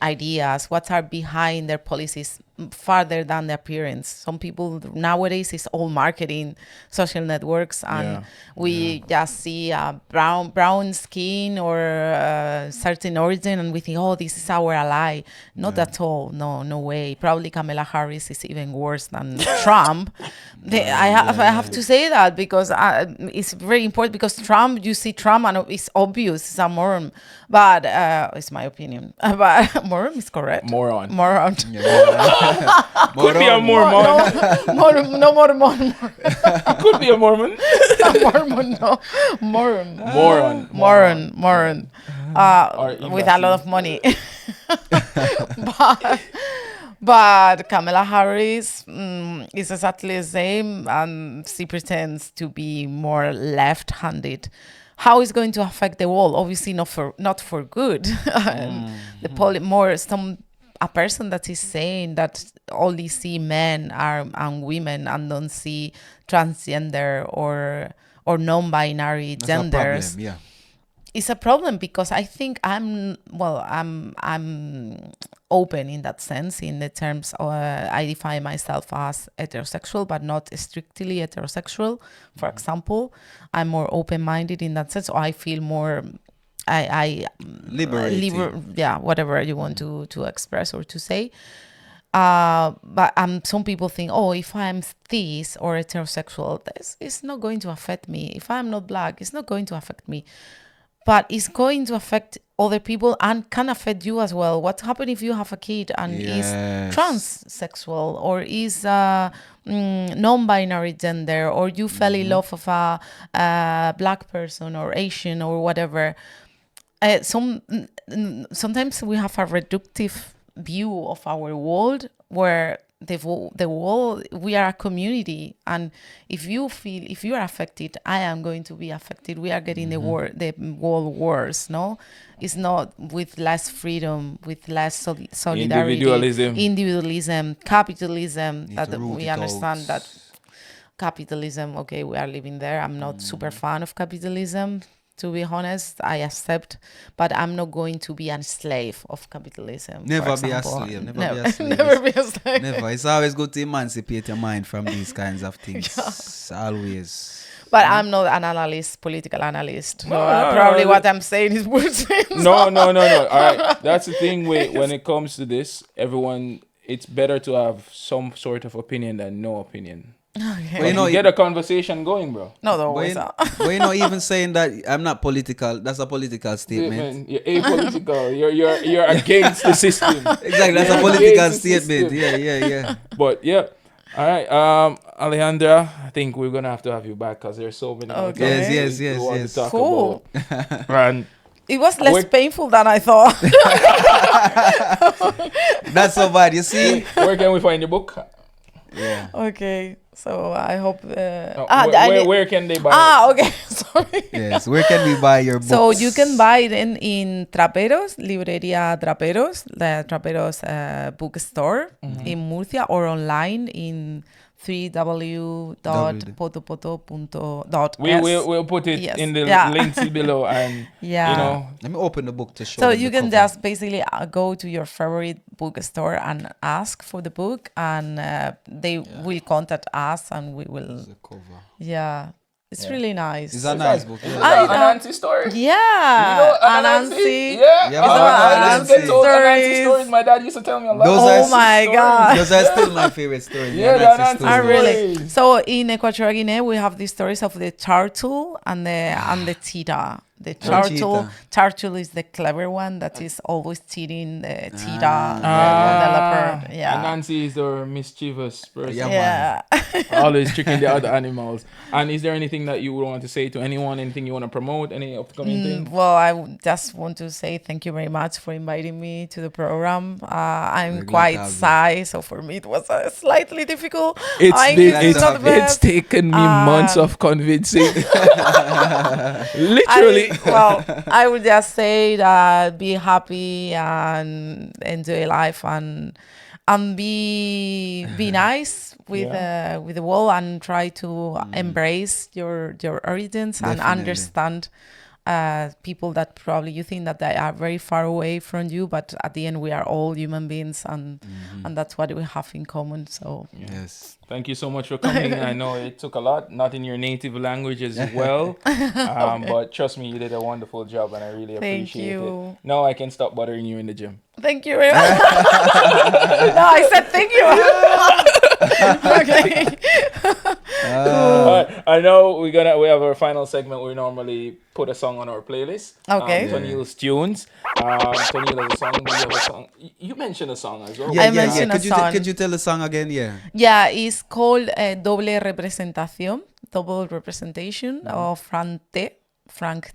ideas? What are behind their policies farther than the appearance? Some people nowadays is all marketing, social networks, and we just see brown skin or certain origin, and we think, oh, this is our ally. Not at all. No way. Probably Kamala Harris is even worse than Trump. I have to say that, because it's very important, because Trump, you see Trump and it's obvious it's a moron, but it's my opinion. But moron is correct. Moron. Could be a Mormon. No Mormon. Could be a Mormon. Mormon, no. Moron. Moron. With a lot of money. But Kamala Harris is exactly the same, and she pretends to be more left-handed. How is going to affect the world? Obviously, not for good. A person that is saying that only see men and women and don't see transgender or non-binary That's a genders. problem, yeah. it's a problem because I think I'm open in that sense, in the terms of, I define myself as heterosexual, but not strictly heterosexual. For example, I'm more open-minded in that sense, or I feel more, Liberating. Whatever you want to express or to say. But some people think, oh, if I'm this or heterosexual, it's not going to affect me. If I'm not black, it's not going to affect me. But it's going to affect other people and can affect you as well. What happens if you have a kid and is transsexual or is non-binary gender, or you fell in love with a black person or Asian or whatever? Sometimes we have a reductive view of our world, where the world, we are a community, and if you are affected, I am going to be affected. We are getting the world worse. No, it's not with less freedom, with less solidarity, individualism, capitalism. That we understand that capitalism. Okay, we are living there. I'm not super fan of capitalism. To be honest, I accept, but I'm not going to be a slave of capitalism. Never be a slave. Never be a slave. Never. It's always good to emancipate your mind from these kinds of things. Always. But I'm not an analyst, political analyst. So probably what I'm saying is bullshit. No. All right. That's the thing when it comes to this, everyone, it's better to have some sort of opinion than no opinion. Okay. But you get a conversation going, bro. No, always. But you're not even saying that I'm not political. That's a political statement. You're apolitical. You're against the system. Exactly, that's a political statement. Yeah. But yeah. All right, Alejandra, I think we're gonna have to have you back because there's so many. Okay. Yes. To talk Cool. about. And it was less painful than I thought. That's so bad. You see? Where can we find your book? Yeah. Okay. So I hope. Where can they buy it? Okay. Sorry. Yes. Where can we buy your books? So you can buy it in Traperos, Librería Traperos, the Traperos bookstore in Murcia, or online in www.potopoto.es. We'll put it in the links below, and let me open the book to show. So you can just basically go to your favorite bookstore and ask for the book, and they will contact us, and we will. The cover. Yeah. It's really nice. It's a nice book. Anansi story. Yeah. Anansi. Anansi stories. My dad used to tell me a lot. Oh my God. Those are still my favorite stories. Anansi really. So in Equatorial Guinea, we have the stories of the turtle and the cheetah. The turtle is the clever one that is always cheating the cheetah, the leopard. Yeah. Anansi is the mischievous person. Yeah. Always tricking the other animals. And is there anything that you would want to say to anyone? Anything you want to promote? Any upcoming thing? Well, I just want to say thank you very much for inviting me to the program. I'm quite shy, so for me it was slightly difficult. It's taken me months of convincing. Literally. I would just say that be happy and enjoy life and be nice with the world, and try to embrace your origins. Definitely. And understand people that probably you think that they are very far away from you, but at the end we are all human beings, and that's what we have in common. So yes. Thank you so much for coming. I know it took a lot, not in your native language as well, but trust me, you did a wonderful job, and I really appreciate it. Now I can stop bothering you in the gym. Thank you very much. No, I said thank you. Okay. I know we have our final segment. We normally put a song on our playlist. Okay. Tonniel's tunes. Tonniel has a song. Do you have a song? You mentioned a song as well. I mentioned a song. Could you tell the song again? Yeah, it's called Doble Representación, Double Representation of Frank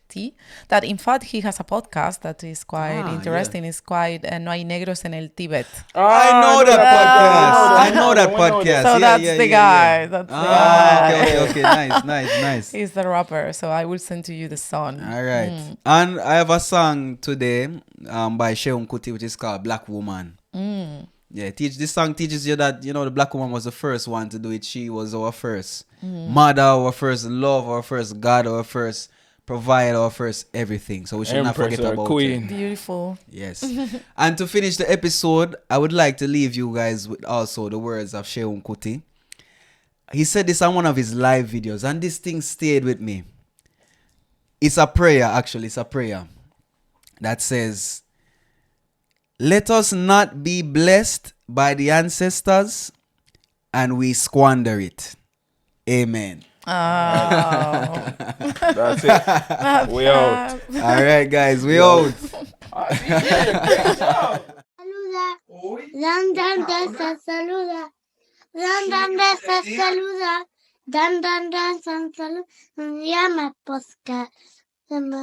T. That in fact he has a podcast that is quite interesting. It's quite No hay negros en el Tíbet. I know that podcast. So that's the guy. That's the guy. Okay. Nice. He's the rapper. So I will send to you the song. All right. And I have a song today by Sheung Kuti, which is called Black Woman. Yeah, this song teaches you that, the black woman was the first one to do it. She was our first mother, our first love, our first God, our first provide our first everything. So we should not Empress forget or about it. queen. Beautiful. Yes. And to finish the episode, I would like to leave you guys with also the words of Shehu Kuti. He said this on one of his live videos, and this thing stayed with me. It's a prayer, actually. It's a prayer that says, let us not be blessed by the ancestors and we squander it. Amen. Oh. That's it. We out. All right, guys, we out. Saluda. Saluda. Saluda. Me llama Posca.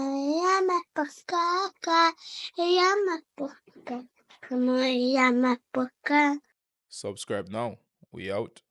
Me llama Posca. Me llama Posca. Me llama Posca. Subscribe now. We out.